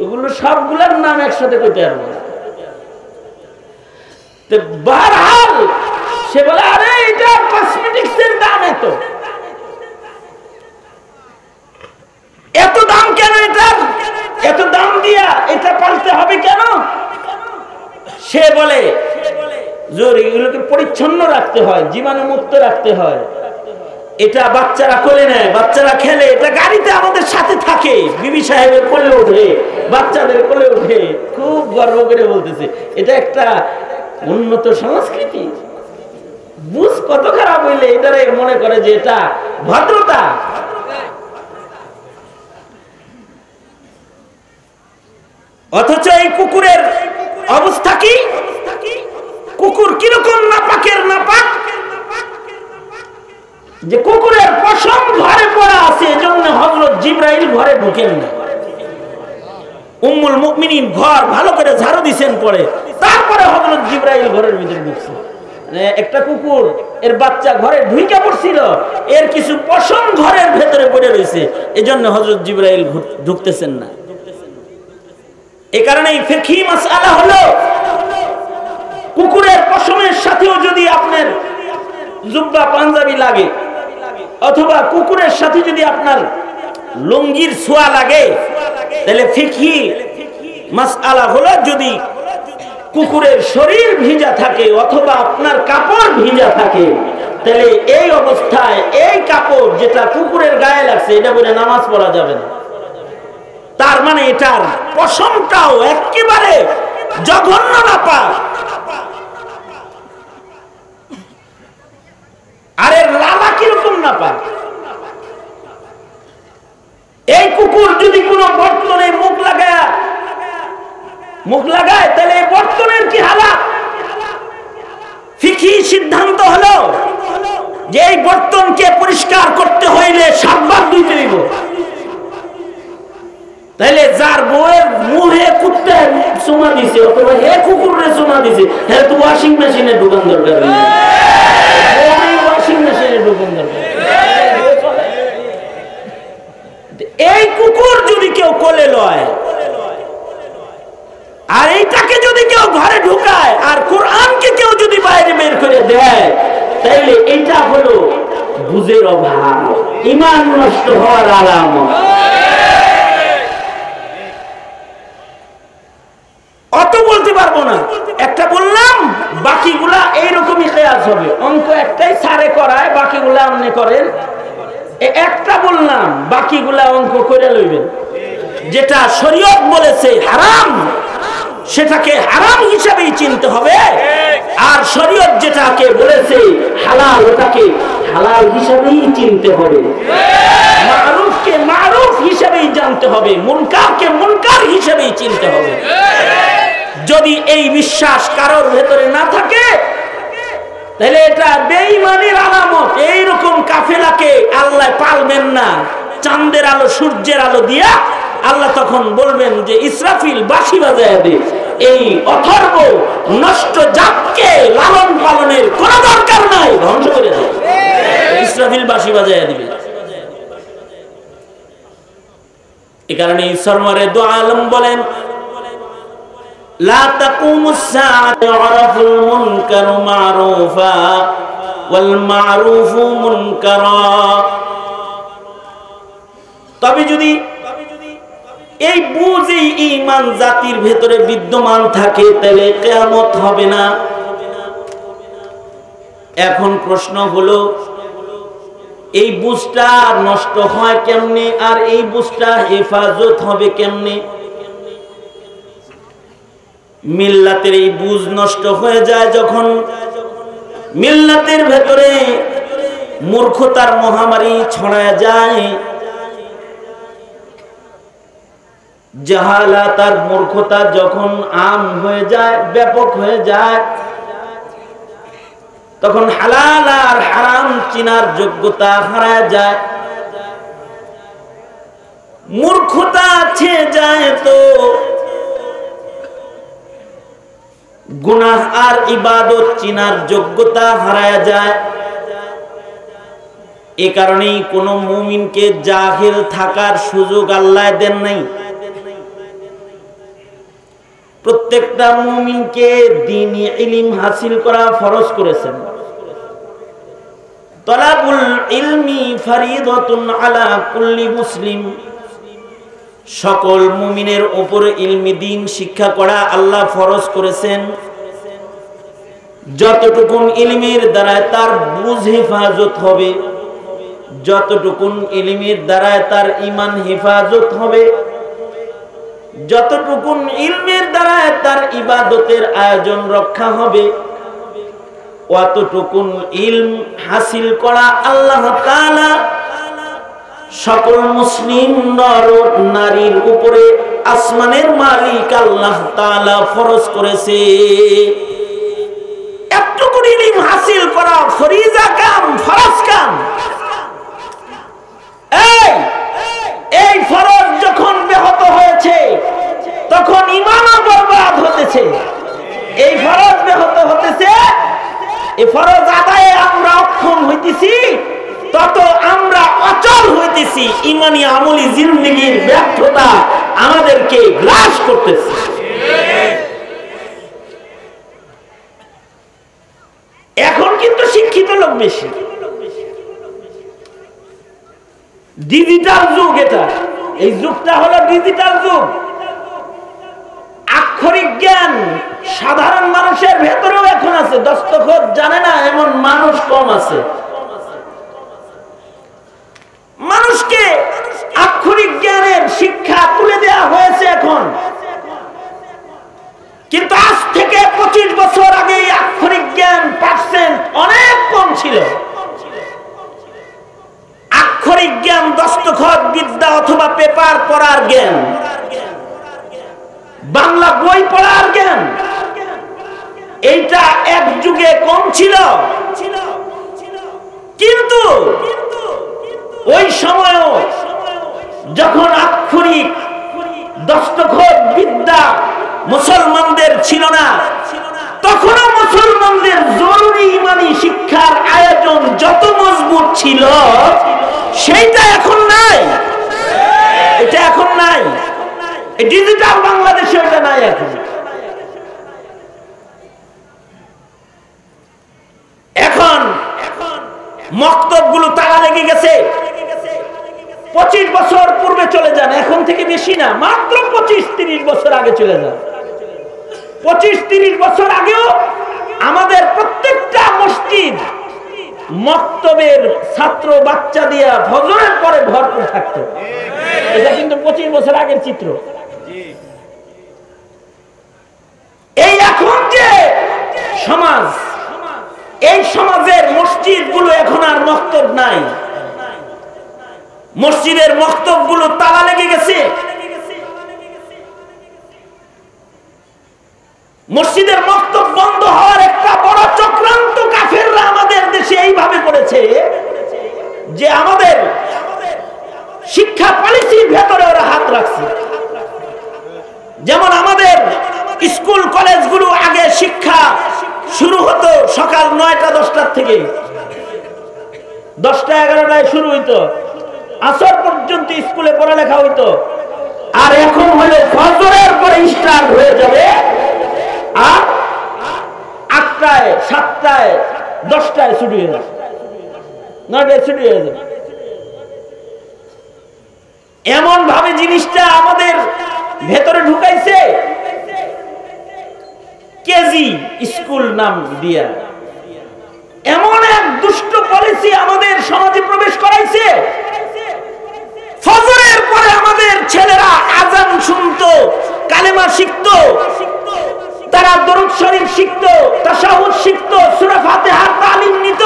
ওগুলো সবগুলোর নাম একসাথে কইতে পারবো না। বারহাল সে বলে, আরে এটা কসমেটিক্স এর দাম এত, এত দাম কেন? এটা এত দাম দিয়া এটা পালতে হবে কেন? সে বলে জোর এগুলোকে পরিচ্ছন্ন রাখতে হয়, জীবাণু মুক্ত রাখতে হয়, এটা বাচ্চারা কোলে নেয়, বাচ্চারা খেলে, এটা গাড়িতে আমাদের সাথে থাকে, বিবি সাহেবের কোলে ওঠে, বাচ্চাদের কোলে ওঠে। খুব গর্ব করে বলতেছে, এটা একটা উন্নত সংস্কৃতি। বুঝ কত খারাপ হইলে এটারে মনে করে যে এটা ভদ্রতা। অথচ এই কুকুরের অবস্থা কি? কুকুর কিরকম নাপাকের নাপাক, যে কুকুরের পশম ঘরে পড়া আছে, এজন্য হযরত জিবরাইল ঘরে ঢুকেন না। উম্মুল মুমিনিন ঘর ভালো করে ঝাড়ু দিছেন পরে, তারপরে হযরত জিবরাইল ঘরের ভিতরে ঢুকছে। একটা কুকুর এর বাচ্চা ঘরে ঢুইকা পড়ছিল, এর কিছু পশম ঘরের ভেতরে পড়ে রয়েছে, এজন্য হযরত জিবরাইল ঢুকতেছেন না। এই কারণেই ফিকহি মাসআলা হলো, কুকুরের পশমের সাথেও যদি আপনার জুব্বা পাঞ্জাবি লাগে, অথবা কুকুরের সাথে যদি আপনার লুঙ্গির ছোঁয়া লাগে, তাহলে ফিকহি মাসআলা হলো, যদি কুকুরের শরীর ভিজা থাকে অথবা আপনার কাপড় ভিজা থাকে, তাহলে এই অবস্থায় এই কাপড় যেটা কুকুরের গায়ে লাগছে এটা বলে নামাজ পড়া যাবে না। তার মানে এটার পশমটাও একেবারে জঘন্য নাপাক। আর এর লালা কিরকম নাপাক? এই কুকুর যদি কোনো বর্তনে মুখ লাগায় তাহলে এই বর্তনের কি হালাত? ফিকহি সিদ্ধান্ত হলো যে এই বর্তনকে পরিষ্কার করতে হইলে 7 বার ধুইতে দিব। তাইলে যার বউয়ের মুখে কুত্তে চুমা দিছে অথবা হে কুকুরে চুমা দিছে, হ্যাঁ তো ওয়াশিং মেশিনে ঢুকান দরকার নেই, ওয়াশিং মেশিনে ঢুকান দরকার। এই কুকুর যদি কেউ কোলে লয় আর এইটাকে যদি কেউ ঘরে ঢুকায় আর কোরআনকে কেউ যদি বাইরে বের করে দেয়, তাইলে এটা হলো বুঝের অভাব, ঈমান নষ্ট হওয়ার আলামত। অত বলতে পারবো না, একটা বললাম, বাকিগুলা এইরকমই কিয়াস হবে। অঙ্ক একটাই সারে করায়, বাকিগুলা আপনি করেন। একটা বললাম, বাকিগুলা অঙ্ক করে লইবেন। যেটা শরীয়ত বলেছে হারাম, সেটাকে হারাম হিসাবেই চিনতে হবে, আর শরীয়ত যেটাকে বলেছে হালাল, ওটাকে হালাল হিসাবেই চিনতে হবে। মারুফকে মারুফ হিসাবেই জানতে হবে, মুনকারকে মুনকার হিসাবেই চিনতে হবে। যদি এই বিশ্বাস কারোর ভেতরে না থাকে, তাহলে এটা বেঈমানের আলামত। এইরকম কাফেলাকে আল্লাহ পালবেন না। চাঁদের আলো সূর্যের আলো দিয়া আল্লাহ তখন বলবেন যে ইসরাফিল বাঁশি বাজায় দে। এই অথর্ব নষ্ট জাতকে লালন পালনের কোন দরকার নাই, ধ্বংস করে দেয়। ইসরাফিল বাঁশি বাজায় দিবে। এই কারণে সরওয়ারে দু আলম বলেন, লা তাকুমুস সাআতু ইউরাফুল মুনকারু মারুফা ওয়াল মারুফু মুনকারা। তবে যদি এই বুঝ, এই ঈমান জাতির ভেতরে বিদ্যমান থাকে, তাহলে কিয়ামত হবে না। এখন প্রশ্ন হলো, এই বুঝটা নষ্ট হয় কেমনে, আর এই বুঝটা হেফাজত হবে কেমনে? মিল্লাতের এই বুঝ নষ্ট হয়ে যায় যখন মিল্লাতের ভেতরে মূর্খতার মহামারী ছড়ায় যায়, জাহালাত আর মূর্খতা যখন আম হয়ে যায়, ব্যাপক হয়ে যায়, তখন হালাল আর হারাম চিনার যোগ্যতা হারায় যায়। মূর্খতা ছেয়ে যায় তো গুনাহ আর ইবাদত চিনার যোগ্যতা হারায় যায়। এ কারণেই কোন মুমিনকে জাহিল থাকার সুযোগ আল্লাহ দেন নাই। প্রত্যেকটা মুমিনকে দ্বীনি ইলম হাসিল করা ফরজ করেছেন। তালাবুল ইলমি ফরিদাতুন আলা কুল্লি মুসলিম। সকল মুমিনের উপরে ইলমি দ্বীন শিক্ষা করা আল্লাহ ফরজ করেছেন। যতটুকুন ইলমের দ্বারা তার বুঝ হেফাজত হবে, যতটুকুন ইলমের দ্বারা তার ঈমান হেফাজত হবে, যতটুকুন ইলমের দ্বারা তার ইবাদতের আয়োজন রক্ষা হবে, অতটুকুন ইলম হাসিল করা আল্লাহ তাআলা সকল মুসলিম নর ও নারীর উপরে আসমানের মালিক আল্লাহ তাআলা ফরজ করেছে। এতটুকু ইলম হাসিল করা ফরিজা কাম, ফরজ কাম। এই ফরজ যখন ব্যাহত হয়েছে তখন ঈমানও বরবাদ হতেছে। এই ফরজ ব্যাহত হতেছে, এই ফরজ আদায়ে আমরা অক্ষম হইতেছি, তত আমরা অচল হইতেছি। ঈমানি আমলি জিন্দেগীর ব্যর্থতা আমাদেরকে গ্রাস করতেছে। এখন কিন্তু শিক্ষিত লোক বেশি, ডিজিটাল যুগ। এটা এই যুগটা হলো ডিজিটাল যুগ। আক্ষরিক জ্ঞান সাধারণ মানুষের ভেতরেও এখন আছে, দস্তখত জানে না এমন মানুষ কম আছে। মানুষকে আক্ষরিক জ্ঞানের শিক্ষা তুলে দেওয়া হয়েছে এখন, কিন্তু আজ থেকে 25 বছর আগে এই আক্ষরিক জ্ঞান পার্সেন্ট অনেক কম ছিল। আক্ষরিক জ্ঞান দস্তখত বিদ্যা অথবা পেপার পড়ার জ্ঞান, বাংলা বই পড়ার জ্ঞান, এইটা এক যুগে কম ছিল। কিন্তু ওই সময়ও যখন আক্ষরিক দস্তখত বিদ্যা মুসলমানদের ছিল না, তখনও মুসলমানদের জরুরি ঈমানি শিক্ষার আয়োজন যত মজবুত ছিল সেইটা এখন নাই। এটা এখন নাই, ডিজিটাল বাংলাদেশে এটা নাই। এখন মক্তবগুলো তালা লেগে গেছে। 25 বছর পূর্বে চলে যান, এখন থেকে বেশি না, মাত্র 25-30 বছর আগে চলে যান। 25-30 বছর আগেও আমাদের প্রত্যেকটা মসজিদ মক্তবের ছাত্র বাচ্চা দিয়া ফজরের পরে ভরপুর থাকতো। এটা কিন্তু 25 বছর আগের চিত্র। এই এখন যে সমাজ, এই সমাজের মসজিদগুলো এখন আর মক্তব নাই। মসজিদের মক্তবগুলো তালা লেগে গেছে। মসজিদের মক্তব বন্ধ হওয়ার একটা বড় চক্রান্ত কাফেররা আমাদের দেশে এইভাবে করেছে যে আমাদের শিক্ষা পলিসির ভেতরে ওরা হাত রাখছে। যেমন আমাদের স্কুল কলেজগুলো আগে শিক্ষা শুরু হতো সকাল 9টা-10টার থেকে, 10টা-11টায় শুরু হইতো, আসর পর্যন্ত স্কুলে পড়ালেখা হইতো। আর এখন হলে ফজরের পরে স্টার্ট হয়ে যাবে, আর 8টায়, 7টায়, 10টায় ছুটি হয়ে যাবে, 9টায় ছুটি হয়ে যাবে। এমন ভাবে জিনিসটা আমাদের ভেতরে ঢুকাইছে, কেজি স্কুল নাম দিয়া এমন এক দুষ্ট পলিসি আমাদের সমাজে প্রবেশ করাইছে। ফজরের পরে আমাদের ছেলেরা আজান শুনতো, কালেমা শিখতো, তারা দরুদ শরীফ শিখতো, তাশাহুদ শিখতো, সূরা ফাতিহার তালিম নিত।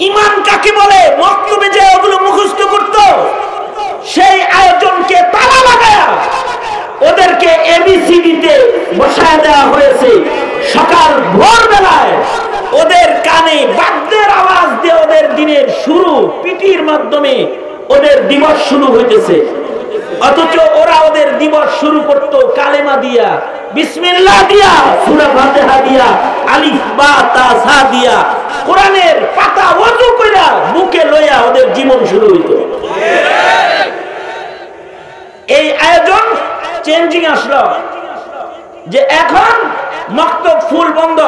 ঈমান কাকে বলে মক্তবে যে ওগুলো মুখস্থ করতো। সেই আয়োজনকে তালা লাগায়া ওদেরকে এবিসিডিতে বসায় দেওয়া হয়েছে। সকাল ভোরবেলায় ওদের কানে বাদ্যের আওয়াজ দিয়ে ওদের দিনের শুরু, পিটির মাধ্যমে ওদের দিবস শুরু হইতেছে। অথচ ওরা ওদের দিবস শুরু করতো কালেমা দিয়া, বিসমিল্লাহ দিয়া, সূরা ফাতিহা দিয়া, আলিফ বা তা সা দিয়া, কোরআনের পাতা ওযু কইরা বুকে লইয়া ওদের জীবন শুরু হইতো। এই আয়োজন চেঞ্জিং আসলো যে এখন মক্তব ফুল বন্ধ,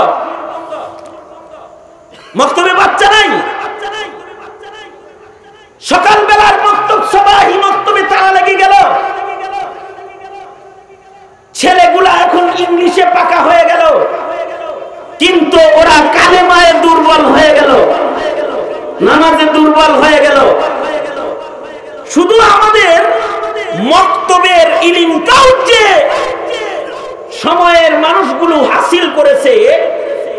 মক্তবে বাচ্চা নাই। সকালবেলার মক্তব সবাই মক্তবে তালা লেগে গেল। ছেলেগুলা এখন ইংলিশে পাকা হয়ে গেল, কিন্তু ওরা কালেমায়ে দুর্বল হয়ে গেল, নামাজে দুর্বল হয়ে গেল। শুধু আমাদের মক্তবের ইলমটাও যে সময়ের মানুষগুলো হাসিল করেছে,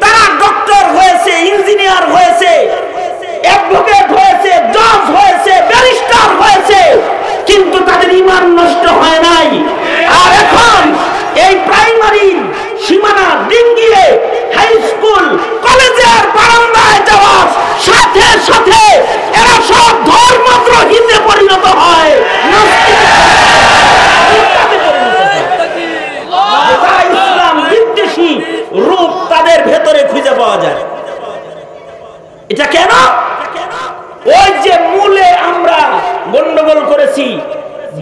তারা ডক্টর হয়েছে, ইঞ্জিনিয়ার হয়েছে, অ্যাডভোকেট হয়েছে, জজ হয়েছে, ব্যারিস্টার কিন্তু তাদের ঈমান নষ্ট হয় নাই। আর এখন এই প্রাইমারি সীমানা ডিঙ্গিয়ে হাই স্কুল কলেজের বারান্দায় যাওয়ার সাথে সাথে এরা সব ধর্মদ্রোহীতে পরিণত হয়, ইসলাম বিদ্বেষী রূপ তাদের ভেতরে খুঁজে পাওয়া যায়। এটা কেন? ওই যে মূলে আমরা গন্ডগোল করেছি,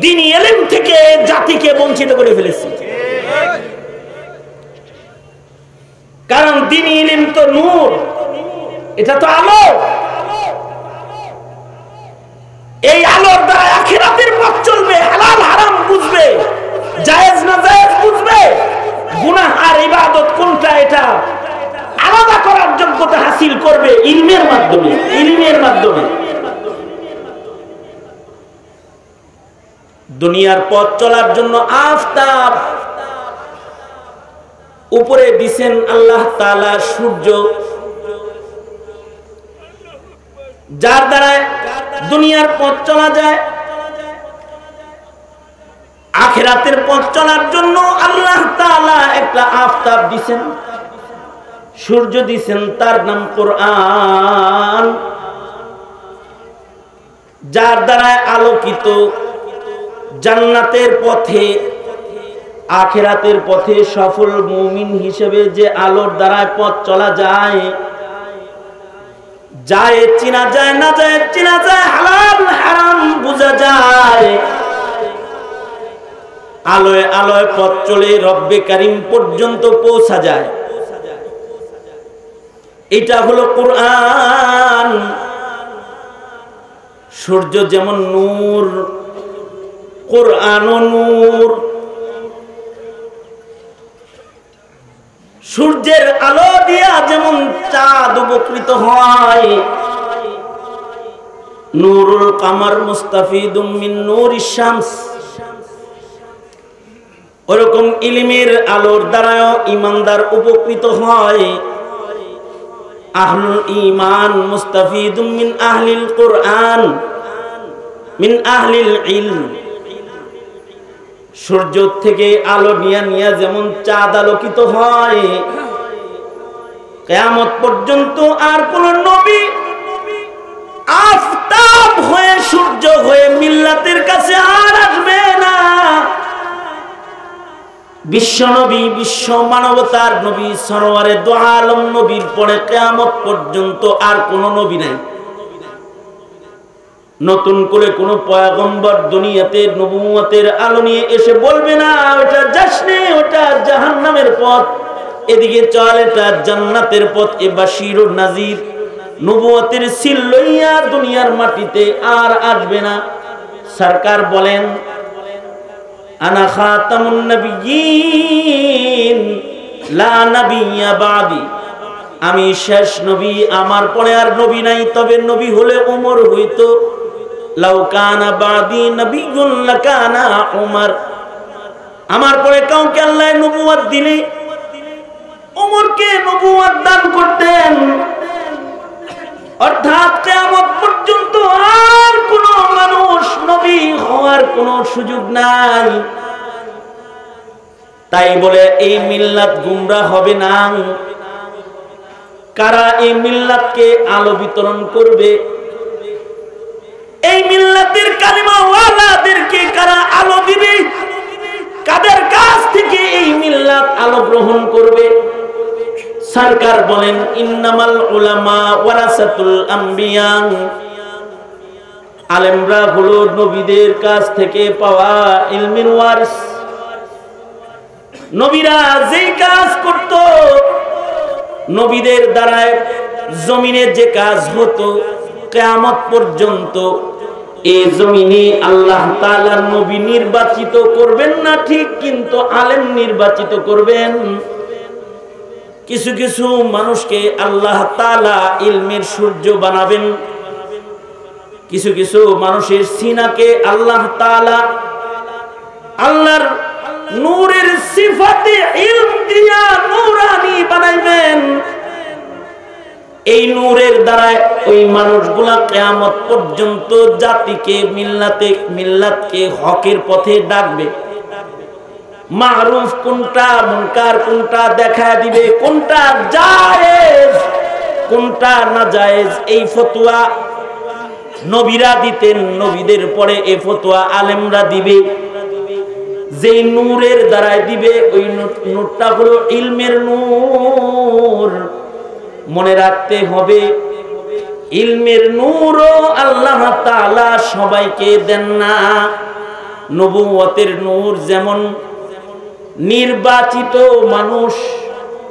দ্বীনি ইলম থেকে জাতিকে বঞ্চিত করে ফেলেছি। কারণ দ্বীনি ইলম তো নূর, এটা তো আলো। এই আলোর দ্বারা আখিরাতের পথ চলবে, হালাল হারাম বুঝবে, জায়েজ না জায়েজ বুঝবে, গুনাহ আর ইবাদত কোনটা এটা আলাদা করার যোগ্যতা হাসিল করবে ইলমের মাধ্যমে। ইলমের মাধ্যমে দুনিয়ার পথ চলার জন্য আফতাব উপরে দিছেন আল্লাহ তাআলা সূর্য, যার দ্বারা দুনিয়ার পথ চলা যায়। আখিরাতের পথ চলার জন্য আল্লাহ তাআলা একটা আফতাব দিছেন, সূর্য দিছেন, তার নাম কোরআন, যার দ্বারা আলোকিত জান্নাতের পথে আখিরাতের পথে সফল মুমিন হিসেবে যে আলোর দ্বারা পথ চলা যায়, যায় চিনা যায়, না যায় চিনা যায়, হালাল হারাম বোঝা যায়। আলোয় আলোয় পথ চলে রব্বে কারিম পর্যন্ত পৌঁছা যায়। এটা হলো কোরআন। সূর্য যেমন নূর, কোরআনও নূর। সূর্যের আলো দিয়া যেমন চাঁদ উপকৃত হয়, নূরুল কামার মুস্তাফিদুম মিন নূরিশ শামস, ওরকম ইলমের আলোর দ্বারাও ঈমানদার উপকৃত হয়। আহলুল ঈমান মুস্তাফিদুম মিন আহলিল কোরআন মিন আহলিল ইলম। সূর্য থেকে আলো নিয়া নিয়া যেমন চাঁদ আলোকিত হয়, কিয়ামত পর্যন্ত আর কোন নবী আফতাব হয়ে সূর্য হয়ে মিল্লাতের কাছে আর আসবে না। বিশ্ব নবী, বিশ্ব মানবতার নবী সরওয়ারে দো আলম নবীর পরে কিয়ামত পর্যন্ত আর কোন নবী নাই। নতুন করে কোন পয়গম্বর দুনিয়াতে নবুয়তের আলো নিয়ে এসে বলবে না ওটা যাসনে, ওটা জাহান্নামের পথ, এদিকে চল এটা জান্নাতের পথ। এ বাশীর ও নাজির নবুয়তের সিল লইয়া দুনিয়ার মাটিতে আর আসবে না। সরকার বলেন আনা খাতামুন নবিয়্যিন লা নাবিয়্যা বাদি, আমি শেষ নবী, আমার পরে আর নবী নাই। তবে নবী হলে ওমর হইতো। লাউ কানা বাদি নবিয়্যুন লাকানা উমর, আমার পরে কাউকে আল্লাহ নবুয়ত দিলে ওমরকে নবুয়ত দান করতেন। অর্থাৎ কিয়ামত পর্যন্ত আর কোন মানুষ নবী হওয়ার কোন সুযোগ নাই। তাই বলে এই মিল্লাত গুমরাহ হবে না। কারা এই মিল্লাতকে আলো বিতরণ করবে? এই মিল্লাতের কালিমা ওয়ালাদেরকে কারা আলো দিবে? কাদের কাছ থেকে এই মিল্লাত আলো গ্রহণ করবে? সরকার বলেন ইন্নামাল উলামা ওয়ারাসাতুল আম্বিয়া, আলেমরা হলো নবীদের কাছ থেকে পাওয়া ইলমের ওয়ারিস। নবীরা যেই কাজ করত, নবীদের দ্বারা জমিনে যে কাজ হতো, কিয়ামত পর্যন্ত এই জমিনে আল্লাহ তাআলা নবী নির্বাচিত করবেন না ঠিক, কিন্তু আলেম নির্বাচিত করবেন। কিছু কিছু মানুষকে আল্লাহ তাআলা ইলমের সূর্য বানাবেন, কিছু কিছু মানুষের সিনাকে আল্লাহ তাআলা আল্লাহর নূরের সিফাতে ইলম দিয়া নূরানি বানাইবেন। এই নূরের দ্বারা ওই মানুষগুলা কিয়ামত পর্যন্ত জাতিকে মিল্লাতকে হকের পথে ডাকবে। মারুফ কোনটা, মুনকার কোনটা দেখায় দিবে, কোনটা জায়েজ কোনটা নাজায়েজ। এই ফতোয়া নবীরা দিতেন, নবীদের পরে এই ফতোয়া আলেমরা দিবে। যেই নূরের দ্বারাই দিবে ওই নূরটা হলো ইলমের নূর। মনে রাখতে হবে, ইলমের নূরও আল্লাহ তাআলা সবাইকে দেন না। নবুয়তের নূর যেমন নির্বাচিত মানুষ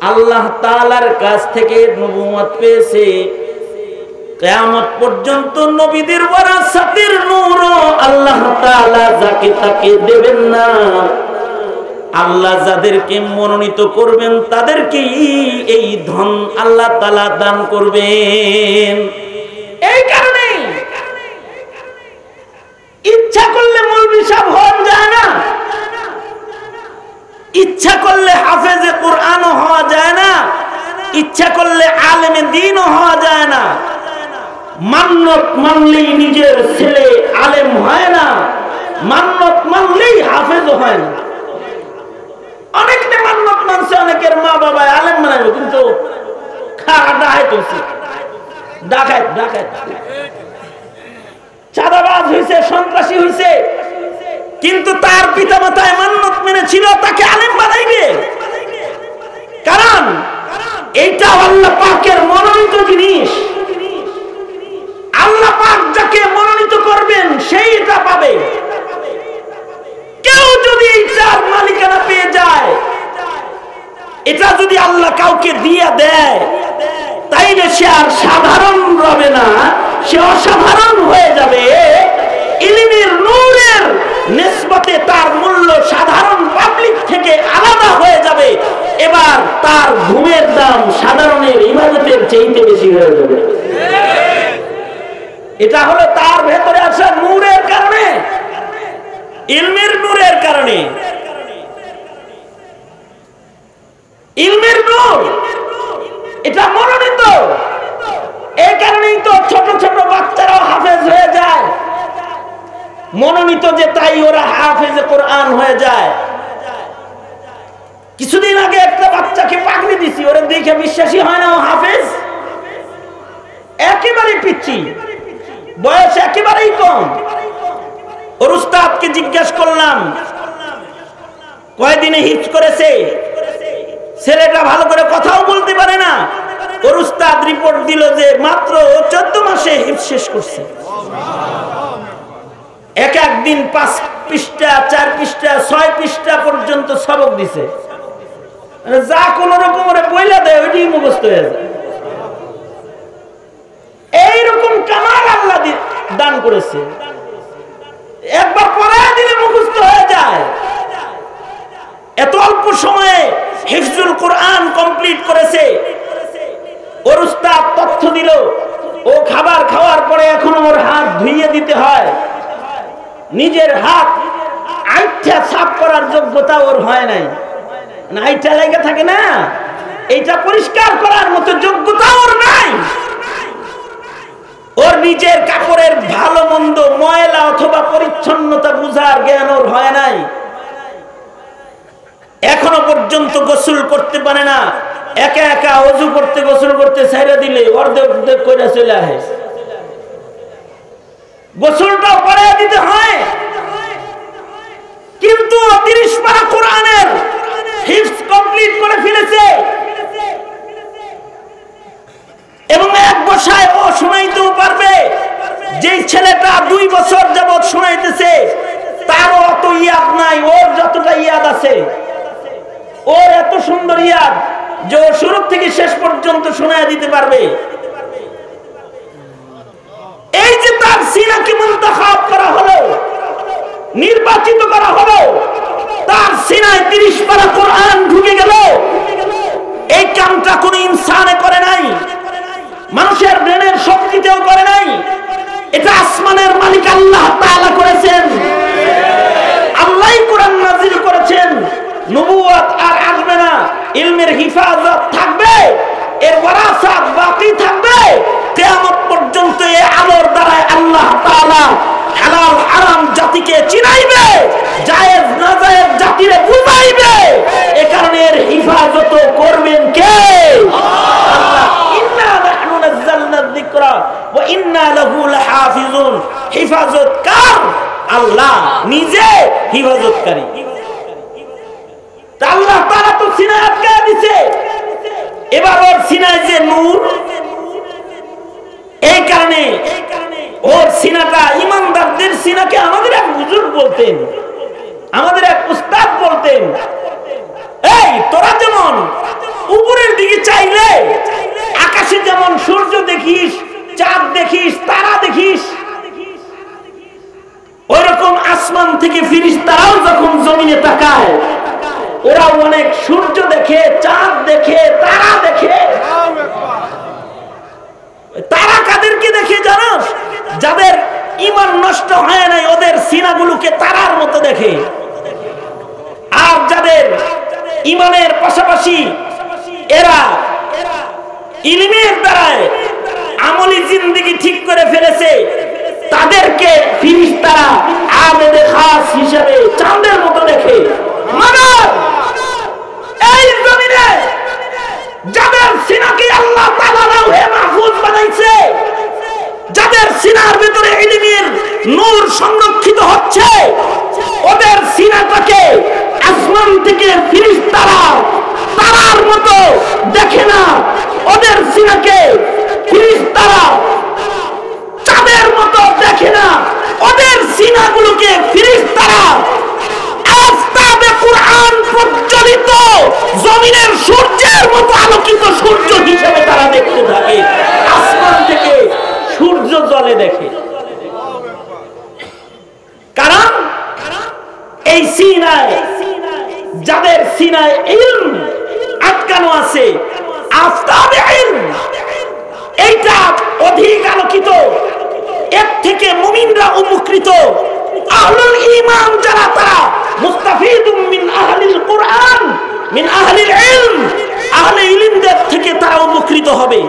আল্লাহ তাআলার কাছ থেকে নবুয়ত পেয়েছে, কিয়ামত পর্যন্ত নবীদের ওয়ারাসাতের নূরও আল্লাহ তাআলা যাকে তাকে দেবেন না। আল্লাহ যাদেরকে মনোনীত করবেন তাদেরকে এই ধন আল্লাহ তাআলা দান করবেন। এই কারণে ইচ্ছা করলে মৌলভী সাহেব হওয়া যায় না, ইচ্ছা করলে হাফেজে কোরআনও হওয়া যায় না, ইচ্ছা করলে আলেমে দ্বীনও হওয়া যায় না। মান্নত মানলেই নিজের ছেলে আলেম হয় না, মান্নত মানলেই হাফেজও হয় না। অনেকে মান্নত মানছে, অনেকের মা বাবা আলেম বানাইল, কিন্তু ডাকাত চাঁদাবাজ হয়েছে, সন্ত্রাসী হয়েছে, কিন্তু তার পিতা মাতায় মান্নত মেনেছিল তাকে আলেম বানাইবে। কারণ এইটা আল্লাহ পাকের মনোনীত জিনিস। আল্লাহ পাক যাকে মনোনীত করবেন সেই এটা পাবে। কেউ যদি এইটার মালিকানা পেয়ে যায়, এটা যদি আল্লাহ কাউকে দিয়ে দেয়, তাইলে সে আর সাধারণ রবে না, সে অসাধারণ হয়ে যাবে। ইলমের নূরের নিসবতে তার মূল্য সাধারণ পাবলিক থেকে আলাদা হয়ে যাবে। এবার তার ঘুমের দাম সাধারণের ইবাদতের চাইতে বেশি হয়ে যাবে। এটা হলো তার ভেতরে আসা নূরের কারণে, ইলমের নূরের কারণে। ইলমের নূর এটা মনোনীত। এই কারণেই তো ছোট ছোট বাচ্চারাও হাফেজ হয়ে যায়, মনোনীত যে, তাই ওরা হাফেজে কোরআন হয়ে যায়। কিছুদিন আগে একটা বাচ্চাকে পাগড়ি দিছি, ওরা দেখে বিশ্বাসই হয় না ও হাফেজ। একেবারে পিচ্ছি, বয়স একেবারেই কম। ওর উস্তাদকে জিজ্ঞেস করলাম কয়দিনে হিফজ করেছে। ছেলেটা ভালো করে কথাও বলতে পারে না। ওর উস্তাদ রিপোর্ট দিল যে মাত্র 14 মাসে হিফজ শেষ করছে। এক একদিন 5 পৃষ্ঠা, 4 পৃষ্ঠা, 6 পৃষ্ঠা পর্যন্ত সবক দিছে। যা কোন রকম ওরে বইলা দেয় ওইটাই মুখস্থ হয়ে যায়। এইরকম কামাল আল্লাহ দান করেছে, একবার পড়ায় দিলে মুখস্থ হয়ে যায়। এত অল্প সময়ে হিফজুল কোরআন কমপ্লিট করেছে। ওর উস্তাদ তথ্য দিল, ও খাবার খাওয়ার পরে এখন ওর হাত ধুইয়ে দিতে হয়। নিজের হাত আইটা সাফ করার যোগ্যতা ওর হয় নাই, আইটা লেগে থাকে না, এইটা পরিষ্কার করার মতো যোগ্যতা ওর নাই। ওর নিজের কাপড়ের ভালো মন্দ, ময়লা অথবা পরিচ্ছন্নতা বুঝার জ্ঞান ওর হয় নাই। এখনো পর্যন্ত গোসল করতে পারে না। একা একা ওযু করতে, গোসল করতে ছাইরা দিলে অর্ধেক অর্ধেক কইরা চলে আসে। গোসলটাও করায় দিতে হয়, কিন্তু 30 পারা কোরআনের হিফজ কমপ্লিট করে ফেলেছে। এবং এক বসায় ও শোনাইতেও পারবে। যেই ছেলেটা 2 বছর যাবত শোনাইতেছে তারও অত ইয়াদ নাই, ওর যতটা ইয়াদ আছে। ওর এত সুন্দর ইয়াদ যে ও শুরু থেকে শেষ পর্যন্ত শোনায় দিতে পারবে। এই যে তার সিনাকে মুনতাখাব করা হলো, নির্বাচিত করা হলো, তার সিনায় 30 পারা কোরআন ঢুকে গেল। এই কামটা কোন ইনসানে করে নাই, মানুষের ব্রেনের শক্তিতেও করে নাই। এটা আসমানের মালিক আল্লাহ তাআলা করেছেন। আল্লাহই কোরআন নাযিল করেছেন। নবুয়ত আর আসবে না, ইলমের হিফাজত থাকবে, এর ওয়ারাসাত বাকি থাকবে। কিয়ামত পর্যন্ত এই আলোর দ্বারা আল্লাহ তাআলা হালাল হারাম জাতিকে চিনাইবে, জায়েজ নাজায়েজ জাতিরে বুঝাইবে। এই কারণে এর হিফাজত করবেন কে? আল্লাহ। ইন্না নাহনু নাযালনা যিকরা ওয়া ইন্না লাহু লাহাফিজুন। হিফাজত কার? আল্লাহ নিজে হিফাজতকারী। আল্লাহ তাআলা তো সিনায় আটকে দিয়েছে, এবার ওর সিনায় যে নূর, এই কারণে ওর সিনাটা, ইমানদারদের সিনাকে আমাদের এক হুজুর বলতেন, আমাদের এক উস্তাদ বলতেন, এই তোরা যেমন উপরের দিকে চাইলে আকাশে যেমন সূর্য দেখিস, চাঁদ দেখিস, তারা দেখিস, ওইরকম আসমান থেকে ফেরেশতারাও যখন জমিনে তাকায় ওরা অনেক সূর্য দেখে, চাঁদ দেখে, তারা দেখে। তারা কাদেরকে দেখে জানোস? যাদের ঈমান নষ্ট হয় নাই, ওদের সিনাগুলোকে তারার মতো দেখে। আর যাদের ঈমানের পাশাপাশি এরা ইলমের দ্বারায় আমলি জিন্দেগি ঠিক করে ফেলেছে, তাদেরকে ফেরেশতারা আবেদে খাস হিসেবে চাঁদের মতো দেখে। মানব এই জমিনে যাদের সিনাকে আল্লাহ তাআলা লাউহে মাহফুজ বানাইছে, যাদের সিনার ভিতরে ইলমের নূর সংরক্ষিত হচ্ছে, ওদের সিনাটাকে আসমান থেকে ফেরেশতারা তারার মতো দেখে না, ওদের সিনাকে ফেরেশতারা চাঁদের মতো দেখে না, ওদের সিনাগুলোকে ফেরেশতারা আফতাবে কুরআন প্রজ্বলিত জমিনের সূর্যের মতো আলোকিত সূর্য হিসেবে তারা দেখতে থাকে। আসমান থেকে সূর্য জলে দেখে। কারণ এই সিনায়, যাদের সিনায় ইলম আটকানো আছে, আফতাবে ইলম, এইটা অধিক আলোকিত, এর থেকে মুমিনরা উপকৃত। আহলুল ঈমান যারা, তারা মুস্তাফিদুম মিন আহলিল কুরআন, মিন আহলিল ইলম, আহলে ইলমদের থেকে তারা উপকৃত হবে।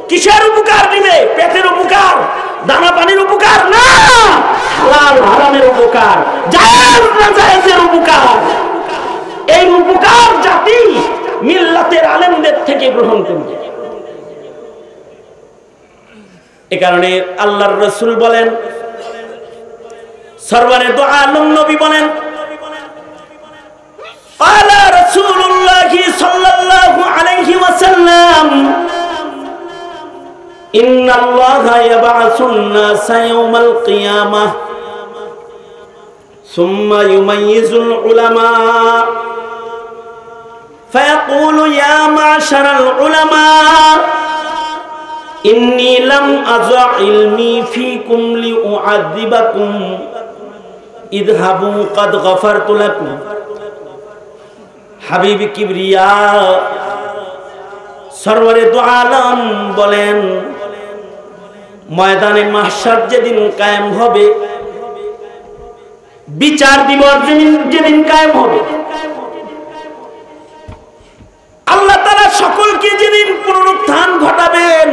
কিসের উপকার নিবে? পেটের উপকার, দানা পানির উপকার না, হালাল হারামের উপকার, জায়েজ নাজায়েজের উপকার। এই উপকার জাতি মিল্লাতের আলেমদের থেকে গ্রহণ করবে। এ কারণে আল্লাহর রাসূল বলেন, সরওয়ারে দু আলম নবী বলেন, আলা রাসূলুল্লাহ সাল্লাল্লাহু আলাইহি ওয়াসাল্লাম, ইন্নাল্লাহা ইয়াবআসুন নাসা ইয়াওমাল কিয়ামাহ সুম্মা ইউমাইয়িজুল উলামা ফায়াকুলু ইয়া মা'শারাল উলামা ইন্নী লাম আযা ইলমি ফীকুম লিউআযিবাকুম ইযহাবু ক্বাদ গফারতু লাকুম। হাবিব কিবরিয়া সরওয়ারে দু আলম বলেন, ময়দানে মাহশার যেদিন কায়েম হবে, বিচার দিবস যেদিন কায়েম হবে, আল্লাহ তাআলা সকলকে যেদিন পুনরুত্থান ঘটাবেন,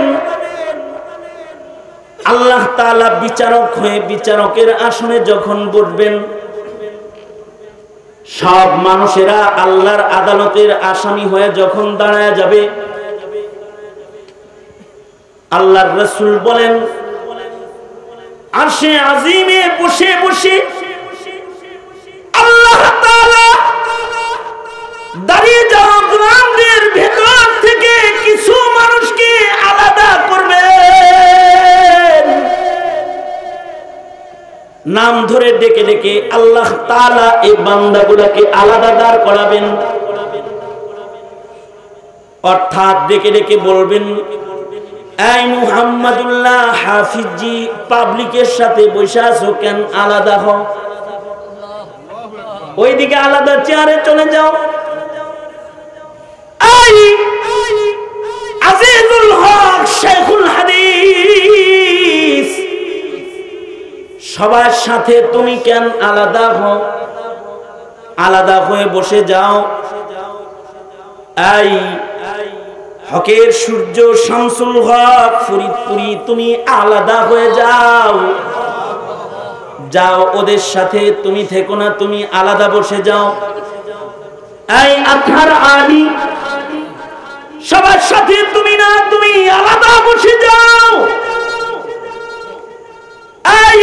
আল্লাহ তাআলা বিচারক হয়ে বিচারকের আসনে যখন বসবেন, সব মানুষেরা আল্লাহর আদালতের আসামি হয়ে যখন দাঁড়ায় যাবে, আল্লাহর রাসূল বলেন, আরশে আজিমে বসে বসে আল্লাহ তাআলা দাঁড়িয়ে যাওয়া গোলামদের ভেতর থেকে কিছু মানুষকে আলাদা করবেন। নাম ধরে ডেকে ডেকে আল্লাহ তাআলা এই বান্দাগুলোকে আলাদা দাঁড় করাবেন। অর্থাৎ ডেকে ডেকে বলবেন, এই মুহাম্মাদুল্লাহ হাফিজি, পাবলিকের সাথে বসে আছো কেন? আলাদা হও, ওইদিকে আলাদা চেয়ারে চলে যাও। এই আজিজুল হক শেখুল হাদিস, সবার সাথে তুমি কেন আলাদা হও? আলাদা হয়ে বসে যাও। এই হকের সূর্য শামসুল হক ফরিদপুরি, তুমি আলাদা হয়ে যাও, যাও ওদের সাথে তুমি থেকো না, তুমি আলাদা বসে যাও। এই আথার আলী, সবার সাথে তুমি না, তুমি আলাদা বসে যাও। এই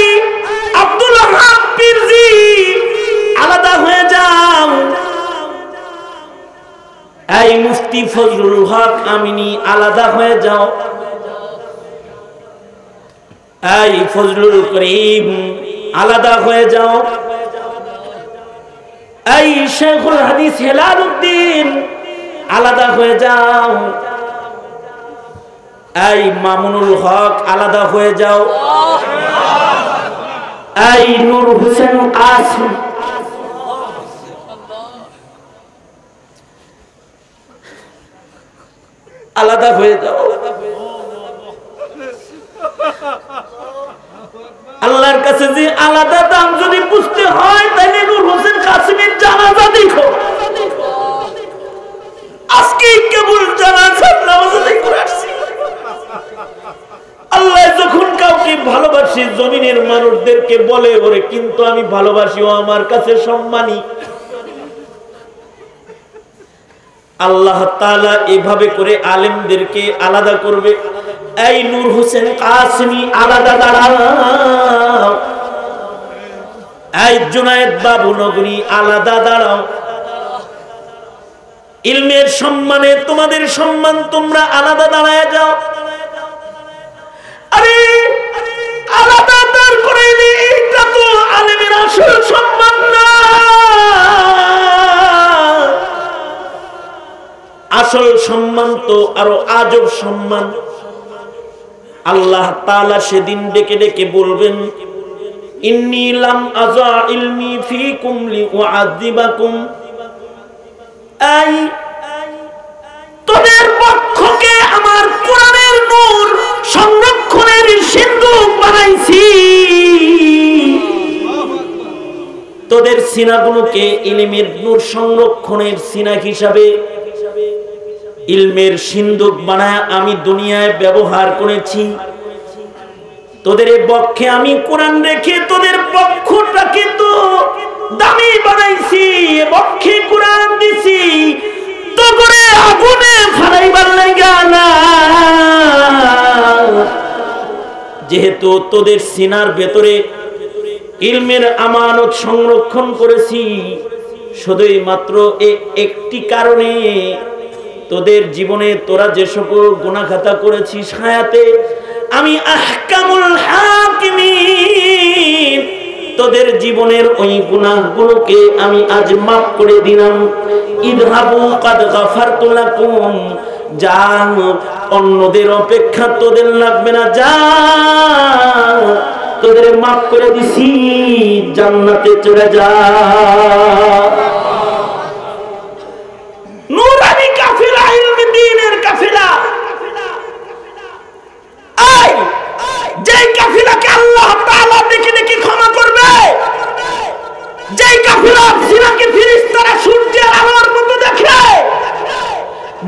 আব্দুল ওহাব পীরজি, আলাদা হয়ে যাও। এই মুফতি ফজলুল হক আমিনী, আলাদা হয়ে যাও। এই ফজলুল করিম, আলাদা হয়ে যাও। এই শেখুল হাদিস হেলাল উদ্দিন, আলাদা হয়ে যাও। এই মামুনুল হক, আলাদা হয়ে যাও। এই নূর হোসেন কাসিম, আলাদা হয়ে যাও। আল্লাহর কাছে যে আলাদা দাম যদি বুঝতে হয়, তাহলে নূর হোসেন কাসিমের জানাজা দেখো। আজকে কেবল জানাজার নামাজ আদায় করে আসছি। আল্লাহ যখন কাউকে ভালোবাসে, জমিনের মানুষদেরকে বলে ওরে কিন্তু আমি ভালোবাসি, ও আমার কাছে সম্মানী। আল্লাহ তাআলা এভাবে করে আলেমদেরকে আলাদা করবে। এই নূর হোসেন কাসিমি, আলাদা দাঁড়াও। এই জুনায়েদ বাবু নগরী, আলাদা দাঁড়াও। ইলমের সম্মানে তোমাদের সম্মান, তোমরা আলাদা দাঁড়ায় যাও। আরে আলাদা দাঁড় করে এটা তো আলেমের আসল সম্মান না। আসল সম্মান তো আরো আজব সম্মান। আল্লাহ তাআলা সেদিন ডেকে ডেকে বলবেন, ইন্নী লাম আযা ইলমি ফীকুম লিউআযিবাকুম। এই তোদের পক্ষকে আমার কোরআনের নূর সংরক্ষণের সিন্ধুক বানাইছি। তোদের সিনাগুলোকে ইলমের নূর সংরক্ষণের সিনা হিসাবে, ইলমের সিন্ধুক বানায় আমি দুনিয়ায় ব্যবহার করেছি। তোদের পক্ষে আমি কোরআন রেখে তোদের পক্ষটাকে তো দামি বানাইছি, পক্ষে কোরআন দিছি তো করে আগুনে ফালাইবার লাগা না। যেহেতু তোদের সিনার ভেতরে ইলমের আমানত সংরক্ষণ করেছি, শুধুই মাত্র একটি কারণে, তোদের জীবনে তোরা যে সকল গুনাহ খাতা করেছিস হায়াতে, আমি আহকামুল হাকিমিন তোদের জীবনের ওই গুনাহগুলোকে আমি আজ মাফ করে দিলাম। ইযহাবু কাদ গাফারতু লাকুম, যাও অন্যদের অপেক্ষা তোদের লাগবে না, যাও তোদের মাফ করে দিছি, জান্নাতে চলে যা। নূরানি কাফেলা, ইলমে দ্বীনের কাফেলা। এই যেই কাফেলাকে আল্লাহ তাআলা ডেকে ডেকে ক্ষমা করবে, যেই কাফেলার সিনাকে ফেরেশতারা সূর্যের আলোর মতো দেখে,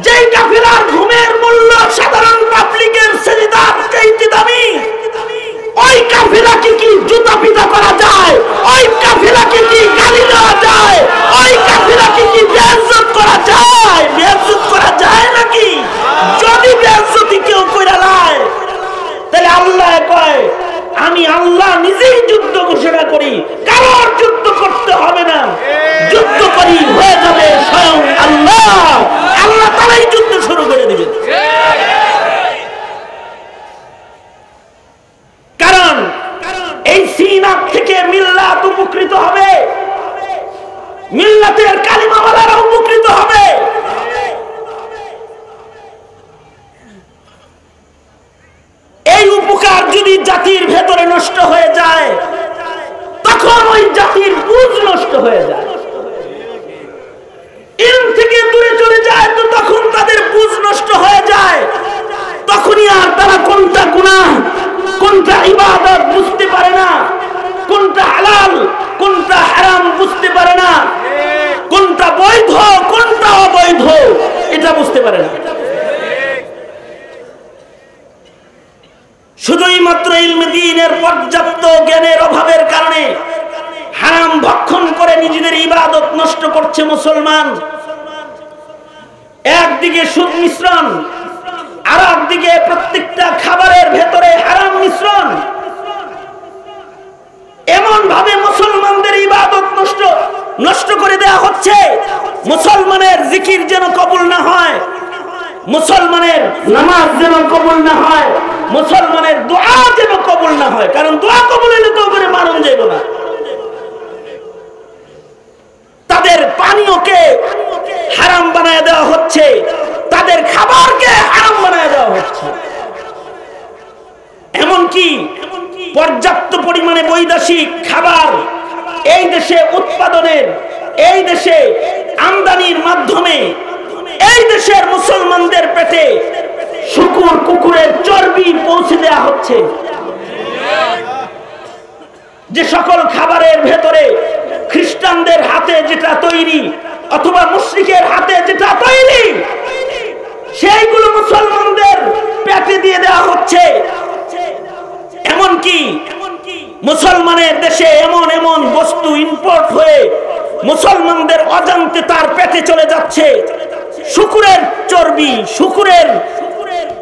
যেই কাফেলার ঘুমের মূল্য সাধারণ পাবলিকের সেজদার চাইতে দামি, ওই কাফেলাকে কি জুতা পিটা করা যায়? ওই কাফেলাকে কি গালি দেওয়া যায়? ওই কাফেলাকে কি বেইজ্জত করা যায়? বেইজ্জত করা যায় নাকি? যদি বেইজ্জতি কেউ কইরা লায়, তাহলে আল্লাহ কয় আমি আল্লাহ নিজেই যুদ্ধ ঘোষণা করি, কারোর যুদ্ধ করতে হবে না, যুদ্ধ করি হয়ে যাবে স্বয়ং আল্লাহ। আল্লাহ তাআলাই যুদ্ধ শুরু করে দিবেন। কারণ এই সিনাত থেকে মিল্লাত উপকৃত হবে, মিল্লাতের কালিমাওয়ালারা উপকৃত হবে। এই উপকার যদি জাতির ভেতরে নষ্ট হয়ে যায়, তখন ওই জাতির বুঝ নষ্ট হয়ে যায়। ইলম থেকে দূরে চলে যায় তো তখন তাদের বুঝ নষ্ট হয়ে যায়। তখনই আর তারা কোনটা গুনাহ, কোনটা ইবাদত বুঝতে পারে না, কোনটা হালাল, কোনটা হারাম বুঝতে পারে না, কোনটা বৈধ, কোনটা অবৈধ এটা বুঝতে পারে না। ইলমে দ্বীনের পর্যাপ্ত জ্ঞানের অভাবের কারণে হারাম ভক্ষণ করে নিজেদের ইবাদত নষ্ট করছে মুসলমান। একদিকে সুদ মিশ্রণ, আর একদিকে প্রত্যেকটা খাবারের ভেতরে হারাম মিশ্রণ। এমন ভাবে মুসলমানদের ইবাদত নষ্ট করে দেওয়া হচ্ছে, মুসলমানের জিকির যেন কবুল না হয়, মুসলমানের নামাজ যেন কবুল না হয়, মুসলমানের দোয়া যেন কবুল না হয়। কারণ দোয়া কবুল হলে তো করে মারণ যাইব না। তাদের পানীয়কে হারাম বানায় দেওয়া হচ্ছে, তাদের খাবারকে হারাম বানায় দেওয়া হচ্ছে। এমনকি পর্যাপ্ত পরিমাণে বৈদেশিক খাবার এই দেশে উৎপাদনের, এই দেশে আমদানির মাধ্যমে এই দেশের মুসলমানদের পেটে শুকুর কুকুরের চর্বি পৌঁছে দেওয়া হচ্ছে। যে সকল খাবারের ভেতরে খ্রিস্টানদের হাতে যেটা তৈরি অথবা মুশরিকের হাতে যেটা তৈরি, সেইগুলো মুসলমানদের পেটে দিয়ে দেওয়া হচ্ছে। এমনকি মুসলমানের দেশে এমন এমন বস্তু ইম্পোর্ট হয়ে মুসলমানদের অজান্তে তার পেটে চলে যাচ্ছে। শুকুরের চর্বি, শুকুরের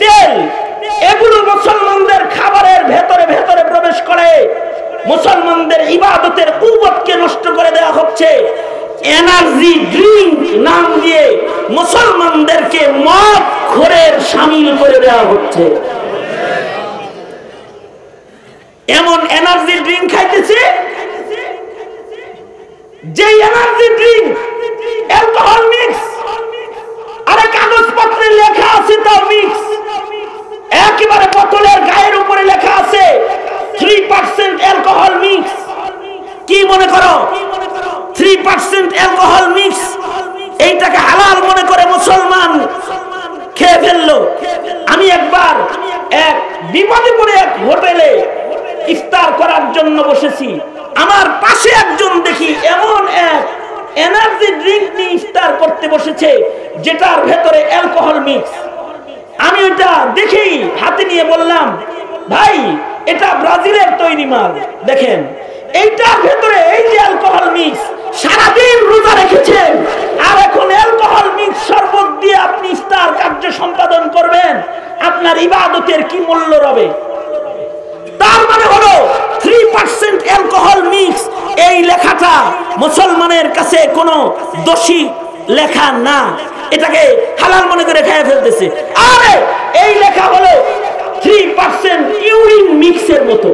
তেল, এগুলো মুসলমানদের খাবারের ভেতরে ভেতরে প্রবেশ করে মুসলমানদের ইবাদতের কুওয়াতকে নষ্ট করে দেওয়া হচ্ছে। এনার্জি ড্রিঙ্ক নাম দিয়ে মুসলমানদেরকে মদ খোরের শামিল করে দেওয়া হচ্ছে। এমন এনার্জি ড্রিঙ্ক খাইতেছে, যে এনার্জি ড্রিঙ্ক অ্যালকোহল মিক্স, আরে কাগজপত্রে লেখা আছে তাও মিক্স। একেবারে বোতলের গায়ের উপরে লেখা আছে 3% অ্যালকোহল মিক্স। কি মনে করো 3% অ্যালকোহল মিক্স এইটাকে হালাল মনে করে মুসলমান খেয়ে ফেললো। আমি একবার এক বিপদে পড়ে এক হোটেলে ইফতার করার জন্য বসেছি, আমার পাশে একজন দেখি এমন এক এনার্জি ড্রিঙ্ক নিয়ে ইফতার করতে বসেছে যেটার ভেতরে অ্যালকোহল মিক্স। আমি ওটা দেখেই হাতে নিয়ে বললাম, ভাই এটা ব্রাজিলের তৈরি মাল, দেখেন এইটার ভেতরে এই যে অ্যালকোহল মিক্স, সারাদিন রোজা রেখেছেন আর এখন অ্যালকোহল মিক্স শরবত দিয়ে আপনি ইফতার কার্য সম্পাদন করবেন, আপনার ইবাদতের কি মূল্য রবে? তার মানে হলো 3% অ্যালকোহল মিক্স, এই লেখাটা মুসলমানের কাছে কোনো দোষী লেখা না, এটাকে হালাল মনে করে খেয়ে ফেলতেছে। আরে এই লেখা হলো 3% ইউরিন মিক্সের মতো।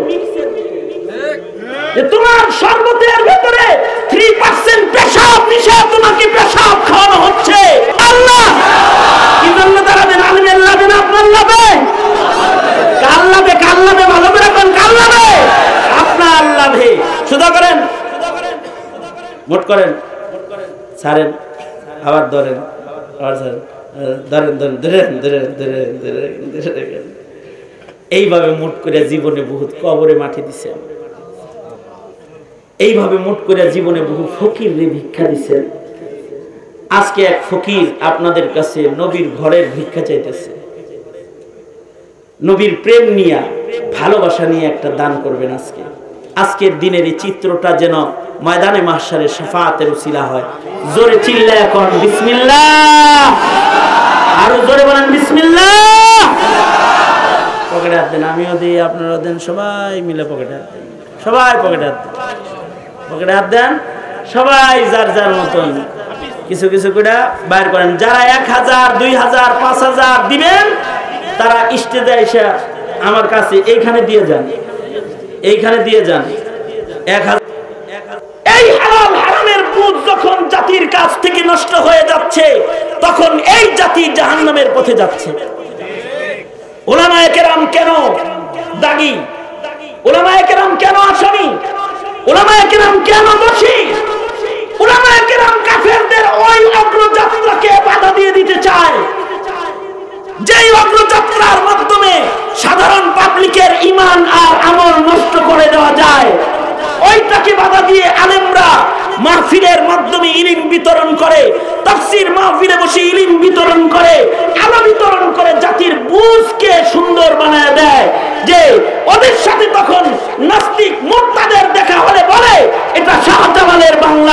তোমার শরবতের ভেতরে 3% পেশাব মিশে তোমাকে পেশাব খাওয়ানো হচ্ছে। আল্লাহ কি জন্য দাঁড়াবেন? আলমের লাভে না আপনার লাভে? কার লাভে? কার লাভে? ভালো করে বলেন, কার লাভে? আপনার লাভে। সুদা করেন, মোট করেন, ছাড়েন, আবার ধরেন, আবার ছাড়েন, ধরেন ধরেন ধরেন ধরেন ধরেন ধরেন। এইভাবে মোট করে জীবনে বহুত কবরে মাটি দিছেন, এইভাবে মোট করে জীবনে বহু ফকির রে ভিক্ষা দিছেন। আজকে এক ফকির আপনাদের কাছে নবীর ঘরের ভিক্ষা চাইতেছে, নবীর প্রেম নিয়ে, ভালোবাসা নিয়ে একটা দান করবেন। আজকের দিনের এই চিত্রটা যেন ময়দানে মাহশারে শাফাআতের উসিলা হয়। জোরে চিল্লায় এখন বিসমিল্লাহ, আরো জোরে বলেন বিসমিল্লাহ। পকেটে হাত দেন, আমিও দিই, আপনারাও দেন, সবাই মিলে পকেটে হাত দেন, সবাই পকেটে হাত দেন, পকেটে হাত দেন, সবাই যার যার মতন কিছু কিছু করে বাইর করেন। যারা 1000, 2000, 5000 দিবেন তারা স্টেজে এসে আমার কাছে এইখানে দিয়ে যান, এইখানে দিয়ে যান। 1000 এই হালাল হারামের বুঝ যখন জাতির কাছ থেকে নষ্ট হয়ে যাচ্ছে, তখন এই জাতি জাহান্নামের পথে যাচ্ছে। উলামায়ে কেরাম কেন দাগী? উলামায়ে কেরাম কেন আসামি? উলামায়ে কেরাম কেন দোষী? উলামায়ে কেরাম কাফেরদের ওই অগ্রযাত্রাকে বাধা দিয়ে দিতে চায়, যেই অগ্রযাত্রার মাধ্যমে সাধারণ পাবলিকের ঈমান আর আমল নষ্ট করে দেওয়া যায়। ওইটাকে বাধা দিয়ে আলেমরা মাহফিলের মাধ্যমে ইলম বিতরণ করে, তাফসীর মাহফিলে বসে ইলম বিতরণ করে, আলো বিতরণ করে জাতির বুঝকে সুন্দর বানায় দেয়, যে ওদের সাথে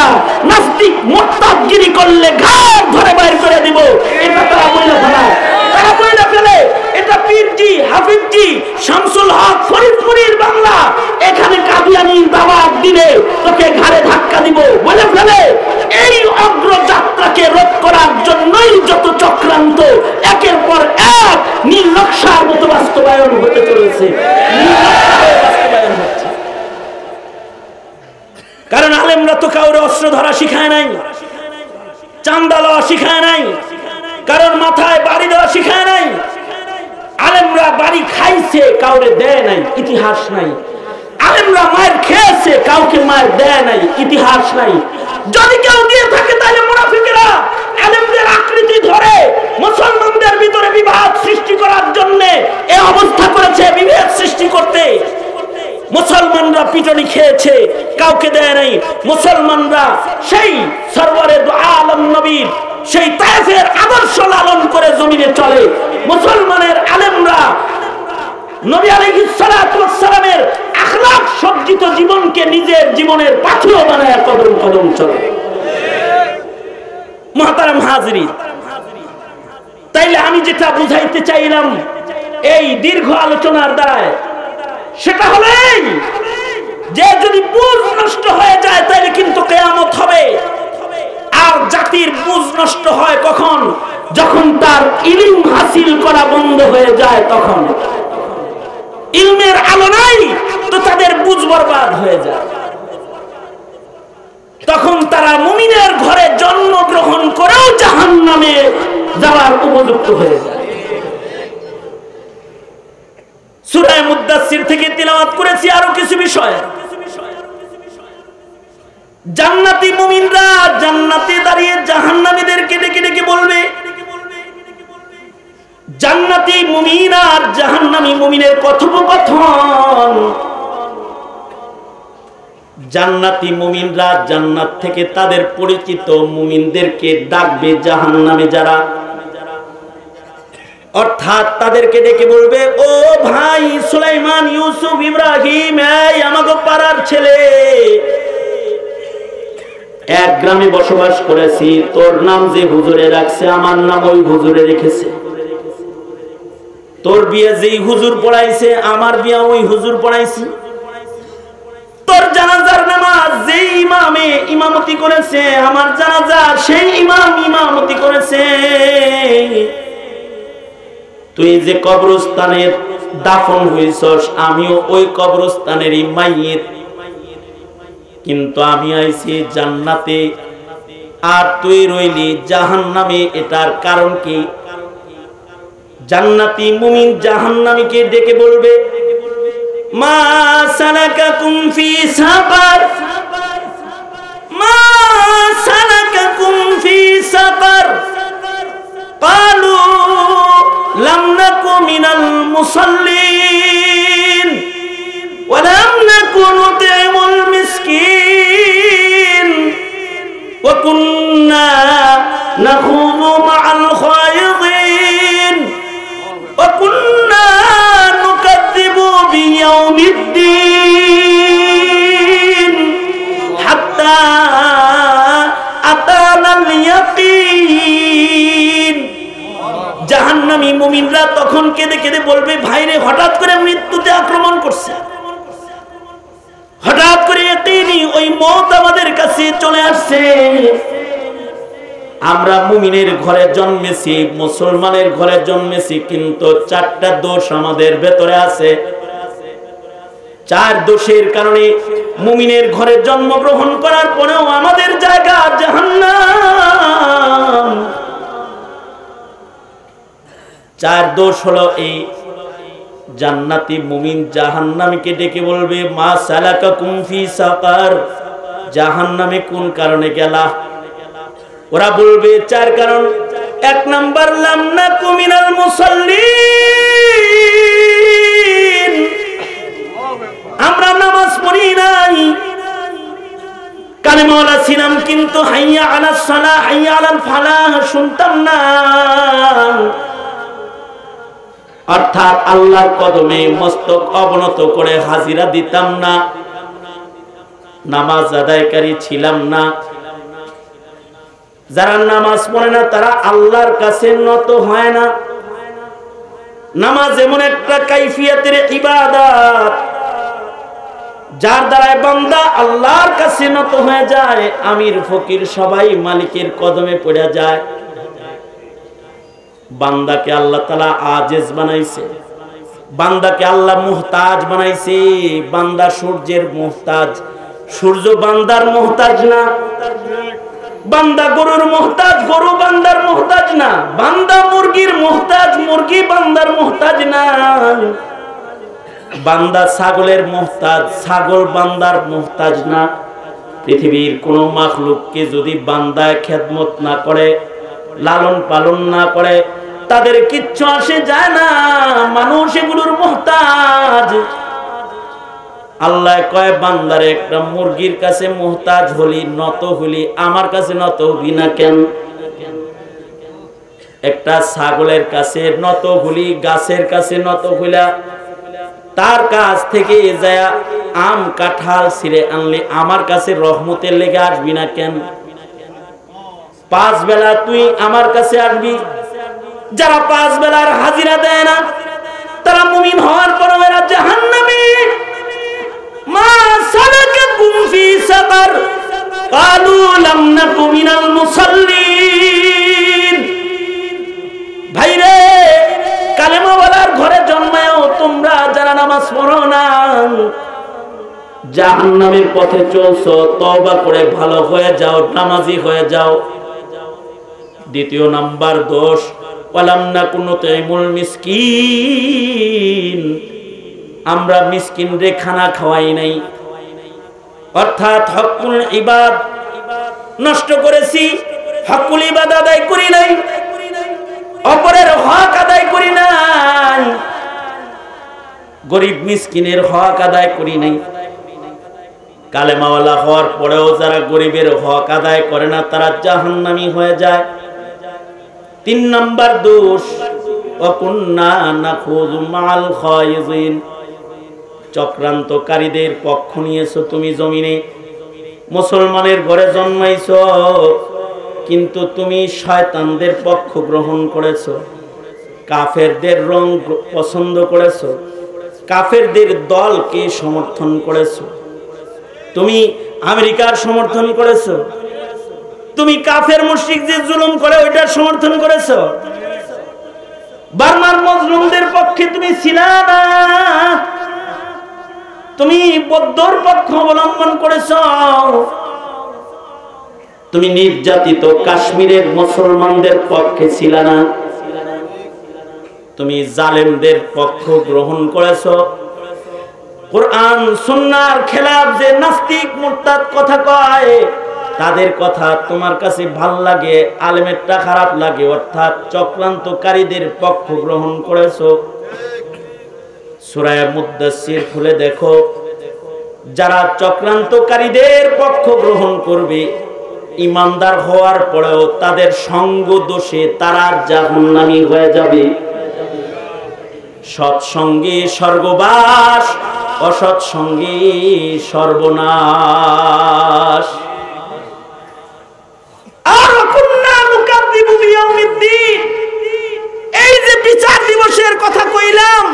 না, নাস্তিক মুরতাদগিরি করলে ঘাড় ধরে বাইর করে দিব, এটা তারা বলে ফেলে। তারা বলে ফেলে এটা পীরজি, হাফিজজি, শামসুল হক ফরিদপুরের বাংলা, এখানে কাদিয়ানির দাওয়াত দিলে তোকে ঘাড়ে ধাক্কা দিব বলে ফেলে। এই অগ্রযাত্রাকে রোধ করার জন্যই যত চক্রান্ত একের পর এক নীল নকশার মতো বাস্তবায়ন হতে চলেছে, বাস্তবায়ন হচ্ছে। কারণ আলেমরা তো কাউরে অস্ত্র ধরা শিখায় নাই, চান্দা লওয়া শিখায় নাই, কারণ মাথায় বাড়ি দেওয়া শিখায় নাই। আলেমরা বাড়ি খাইছে, কাউরে দেয় নাই, ইতিহাস নাই। আলেমরা মায়ের খেয়েছে, কাউকে মায়ের দেয় নাই, ইতিহাস নাই। যদি কেউ দিয়ে থাকে তাহলে মুনাফিকেরা আলেমদের আকৃতি ধরে মুসলমানদের ভিতরে বিভাদ সৃষ্টি করার জন্য এই অবস্থা করেছে, বিভেদ সৃষ্টি করতে। মুসলমানরা পিটনি খেয়েছে, কাউকে দেয় নাই। মুসলমানরা সেই সরওয়ারে দু আলম নবীর সেই তায়েফের আদর্শ লালন করে জমিনে চলে। মুসলমানের আলেমরা নবী আলাইহিস সালাতু ওয়াস সালামের আখলাক সজ্জিত জীবনকে নিজের জীবনের পাথেয় বানায় কদম কদম চলে। মুহতারাম হাজিরিন, তাইলে আমি যেটা বুঝাইতে চাইলাম এই দীর্ঘ আলোচনার দ্বারায়, সেটা হলো যে যদি বুঝ নষ্ট হয়ে যায় তাহলে কিন্তু কিয়ামত হবে। আর জাতির বুঝ নষ্ট হয় কখন? যখন তার ইলম হাসিল করা বন্ধ হয়ে যায়। তখন ইলমের আলো নাই তো তাদের বুঝ বরবাদ হয়ে যায়। তখন তারা মুমিনের ঘরে জন্মগ্রহণ করেও জাহান্নামে যাওয়ার উপযুক্ত হয়ে যায়। সূরা মুদ্দাসসির থেকে তিলাওয়াত করেছি আরো কিছু বিষয়। জান্নাতি মুমিনরা জান্নাতে দাঁড়িয়ে জাহান্নামীদেরকে ডেকে ডেকে বলবে। জান্নাতি মুমিন আর জাহান্নামী মুমিনের কথোপকথন। জান্নাতি মুমিনরা জান্নাত থেকে তাদের পরিচিত মুমিনদেরকে ডাকবে জাহান্নামে যারা, অর্থাৎ তাদেরকে ডেকে বলবে, ও ভাই সুলাইমান, ইউসুফ, ইব্রাহিম, এই আমাগো পাড়ার ছেলে, এক গ্রামে বসবাস করেছি, তোর নাম যে হুজুরে রাখছে আমার নাম ওই হুজুরে রেখেছে। তোর বিয়ে যেই হুজুর পড়াইছে আমার বিয়ে ওই হুজুর পড়াইছি। তোর জানাজার নামাজ যেই ইমামে ইমামতি করেছে আমার জানাজা সেই ইমাম ইমামতি করেছে। তুই যে কবরস্থানে দাফন হইছস আমিও ওই কবরস্থানেরই মাইয়িত, কিন্তু আমি আইছি জান্নাতে আর তুই রইলি জাহান্নামে। এটার কারণ কি? জান্নাতি মুমিন জাহান্নামীকে ডেকে বলবে, মা সালাকাকুম ফি সাকার, মা সালাকাকুম ফি সাকার। ক্বালু লাম নাকু মিনাল মুসাল্লিন ওয়া লাম নাকু নুতঈমুল মিসকিন ওয়া কুন্না নাখুযু মা'আল খায়িদিন ওয়া কুন্না নুকাযযিবু বিয়াউমিদ্দিন হাত্তা আতানাল ইয়াকিন। জাহান্নামী মুমিনরা তখন কেঁদে কেঁদে বলবে, ভাইরে হঠাৎ করে মৃত্যুতে আক্রমণ করছে, হঠাৎ করে ইয়াকিনী ওই মওত আমাদের কাছে চলে আসছে। আমরা মুমিনের ঘরে জন্মেছি, মুসলমানের ঘরে জন্মেছি, কিন্তু চারটা দোষ আমাদের ভেতরে আছে। চার দোষের কারণে মুমিনের ঘরে জন্মগ্রহণ করার পরেও আমাদের জায়গা জাহান্নাম। চার দোষ হলো এই। জান্নাতি মুমিন জাহান্নামীকে ডেকে বলবে, মা সালাকাকুম ফি সাকার, জাহান্নামে কোন কারণে গেলা? ওরা বলবে চার কারণ। এক নাম্বার, লাম নাকু মিনাল মুসাল্লিন, আমরা নামাজ পড়ি নাই, কালেমাওয়ালা ছিলাম কিন্তু হাইয়া আলাস সালাহ হাইয়া আলাল ফালাহ শুনতাম না। অর্থাৎ আল্লাহর কদমে মস্তক অবনত করে হাজিরা দিতাম না, নামাজ আদায়কারী ছিলাম না। যারা নামাজ পড়ে না তারা আল্লাহর কাছে নত হয় না। নামাজ এমন একটা কাইফিয়াতের ইবাদত যার দ্বারা বান্দা আল্লাহর কাছে নত হয়ে যায়। আমির ফকির সবাই মালিকের কদমে পড়ে যায়। বান্দাকে আল্লাহ তাআলা আজেজ বানাইছে, বান্দাকে আল্লাহ মুহতাজ বানাইছে। বান্দা সূর্যের মুহতাজ, সূর্য বান্দার মুহতাজ না। বান্দা গরুর মুহতাজ, গরু বান্দার মুহতাজ না। বান্দা মুরগির মুহতাজ, মুরগি বান্দার মুহতাজ না। বান্দা ছাগলের মুহতাজ, ছাগল বান্দার মুহতাজ না। পৃথিবীর কোন মাখলুককে যদি বান্দা খেদমত না করে, লালন পালন না করে, তাদের কিচ্ছু আসে যায় না। মানুষ এগুলোর মুহতাজ। আল্লাহ কয় বান্দারে একটা মুরগির কাছে মুহতাজ হলি, নত হলি, আমার কাছে নত হবি না কেন? একটা ছাগলের কাছে নত হলি, গাছের কাছে নত হইলা, তার কাছ থেকে যায় আম কাঁঠাল ছিঁড়ে আনলি, আমার কাছে রহমতের লেগে আসবি না কেন? 5 বেলা তুই আমার কাছে আসবি। যারা 5 বেলার হাজিরা দেয় না তারা মুমিন হওয়ার পরও এরা জাহান্নামী। মা সালাকাকুম ফি সাকার ক্বালু লাম নাকু মিনাল মুসাল্লিন। ভাইরে, কালেমাওয়ালার ঘরে জন্মায়ও তোমরা যারা নামাজ পড়ো না, জাহান্নামের পথে চলছো। তওবা করে ভালো হয়ে যাও, নামাজি হয়ে যাও। দ্বিতীয় নাম্বার দোষ, ওয়ালাম নাকু নুতঈমুল মিসকিন। আমরা মিসকিনরে খানা খাওয়াই নাই, অর্থাৎ হকুল ইবাদ নষ্ট করেছি, হকুল ইবাদ আদায় করি নাই, অপরের হক আদায় করি নাই, গরিব মিসকিনের হক আদায় করি নাই। কালেমাওয়ালা হওয়ার পরেও যারা গরিবের হক আদায় করে না তারা জাহান্নামী হয়ে যায়। 3 নাম্বার দোষ, ওয়াকুন্না নাখুযু মাল খায়িজিন। চক্রান্তকারীদের পক্ষ নিয়েছো তুমি জমিনে। মুসলমানের ঘরে জন্মাইছো, কিন্তু তুমি শয়তানদের পক্ষ গ্রহণ করেছো, কাফেরদের রং পছন্দ করেছো, কাফেরদের দলকে সমর্থন করেছো। তুমি আমেরিকার সমর্থন করেছো, তুমি কাফের মুশরিক যে জুলুম করে ওইটার সমর্থন করেছো। বার্মার মজলুমদের পক্ষে তুমি ছিলা না, তুমি বৌদ্ধর পক্ষ অবলম্বন করেছো। তুমি নির্যাতিত কাশ্মীরের মুসলমানদের পক্ষে ছিল না, তুমি জালেমদের পক্ষ গ্রহণ করেছো। কোরআন সুন্নাহর খেলাফ যে নাস্তিক মুরতাদ কথা কয়, তাদের কথা তোমার কাছে ভাল লাগে, আলেমেরটা খারাপ লাগে, অর্থাৎ চক্রান্তকারীদের পক্ষ গ্রহণ করেছো। সূরা মুদ্দাসসির খুলে দেখো, যারা চক্রান্তকারীদের পক্ষ গ্রহণ করবে, ইমানদার হওয়ার পরেও তাদের সঙ্গ দোষে তারা জাহান্নামী হয়ে যাবে। সৎসঙ্গে স্বর্গবাস, অসৎসঙ্গে সর্বনাশ। এই যে বিচার দিবসের কথা কইলাম,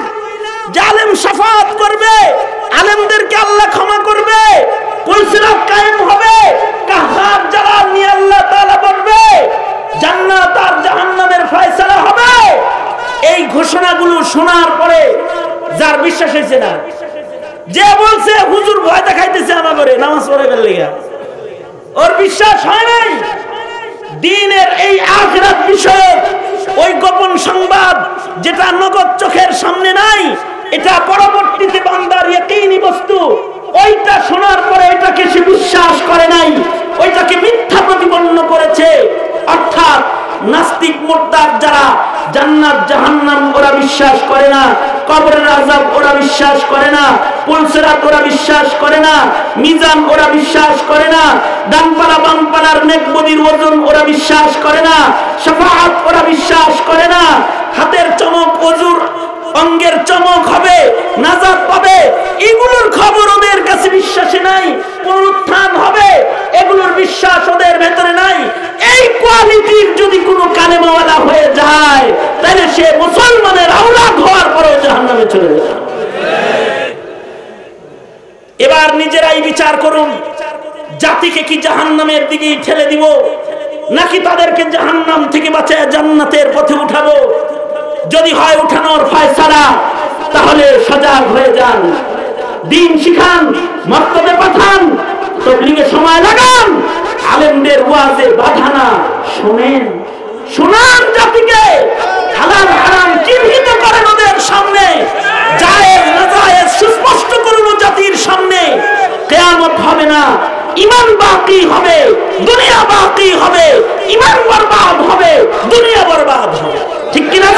জালেম শাফাত করবে, আলেমদেরকে আল্লাহ ক্ষমা করবে, পুলসিরাত কায়েম হবে, কাহ্ফার জালাল নিয়ে আল্লাহ তাআলা বলবে, জান্নাত আর জাহান্নামের ফয়সালা হবে। এই ঘোষণাগুলো শোনার পরে যার বিশ্বাস হয়েছে না, যে বলছে হুজুর ভয় দেখাইতেছে আমাকে নামাজ পড়ার লাগা, ওর বিশ্বাস হয় নাই। দ্বীনের এই আখিরাত বিষয়ে ওই গোপন সংবাদ যেটা নগদ চোখের সামনে নাই, এটা পরবর্তীতে বান্দার ইয়াকিনী বস্তু, ওইটা শোনার পরে এটাকে সে বিশ্বাস করে নাই, ওইটাকে মিথ্যা প্রতিপন্ন করেছে। অর্থাৎ নাস্তিক মুরতাদ যারা, জান্নাত জাহান্নাম ওরা বিশ্বাস করে না, কবরের আযাব ওরা বিশ্বাস করে না, পুলসিরাত ওরা বিশ্বাস করে না, মিজান ওরা বিশ্বাস করে না, ডানপালা বামপালার নেকবদির ওজন ওরা বিশ্বাস করে না, শাফাআত ওরা বিশ্বাস করে না, হাতের চমক অজুর অঙ্গের চমক হবে, নাজাত পাবে, এগুলোর খবর ওদের কাছে বিশ্বাসে নাই। পুনরুত্থান হবে, এগুলোর বিশ্বাস ওদের ভেতরে নাই। এই কোয়ালিটির যদি কোনো কালেমাওয়ালা হয়ে যায়, তাহলে সে মুসলমানের আওলাদ হওয়ার পরেও জাহান্নামে চলে যাবে। এবার নিজেরাই বিচার করুন, জাতিকে কি জাহান্নামের দিকেই ঠেলে দিব, নাকি তাদেরকে জাহান্নাম থেকে বাঁচায় জান্নাতের পথে উঠাবো? যদি হয় উঠানোর ফয়সালা, তাহলে সজাগ হয়ে যান, দ্বীন শিখান, মক্তবে পাঠান, তাবলীগে সময় লাগান, আলেমদের ওয়াজে বাধা না শোনেন, শোনান জাতিকে, হালাল হারাম চিহ্নিত করেন ওদের সামনে, জায়েজ নাজায়েজ সুস্পষ্ট করুন জাতির সামনে। কিয়ামত হবে না, ঈমান বাকি হবে, দুনিয়া বাকি হবে। ঈমান বরবাদ হবে, দুনিয়া বরবাদ হবে। ঠিক কি না?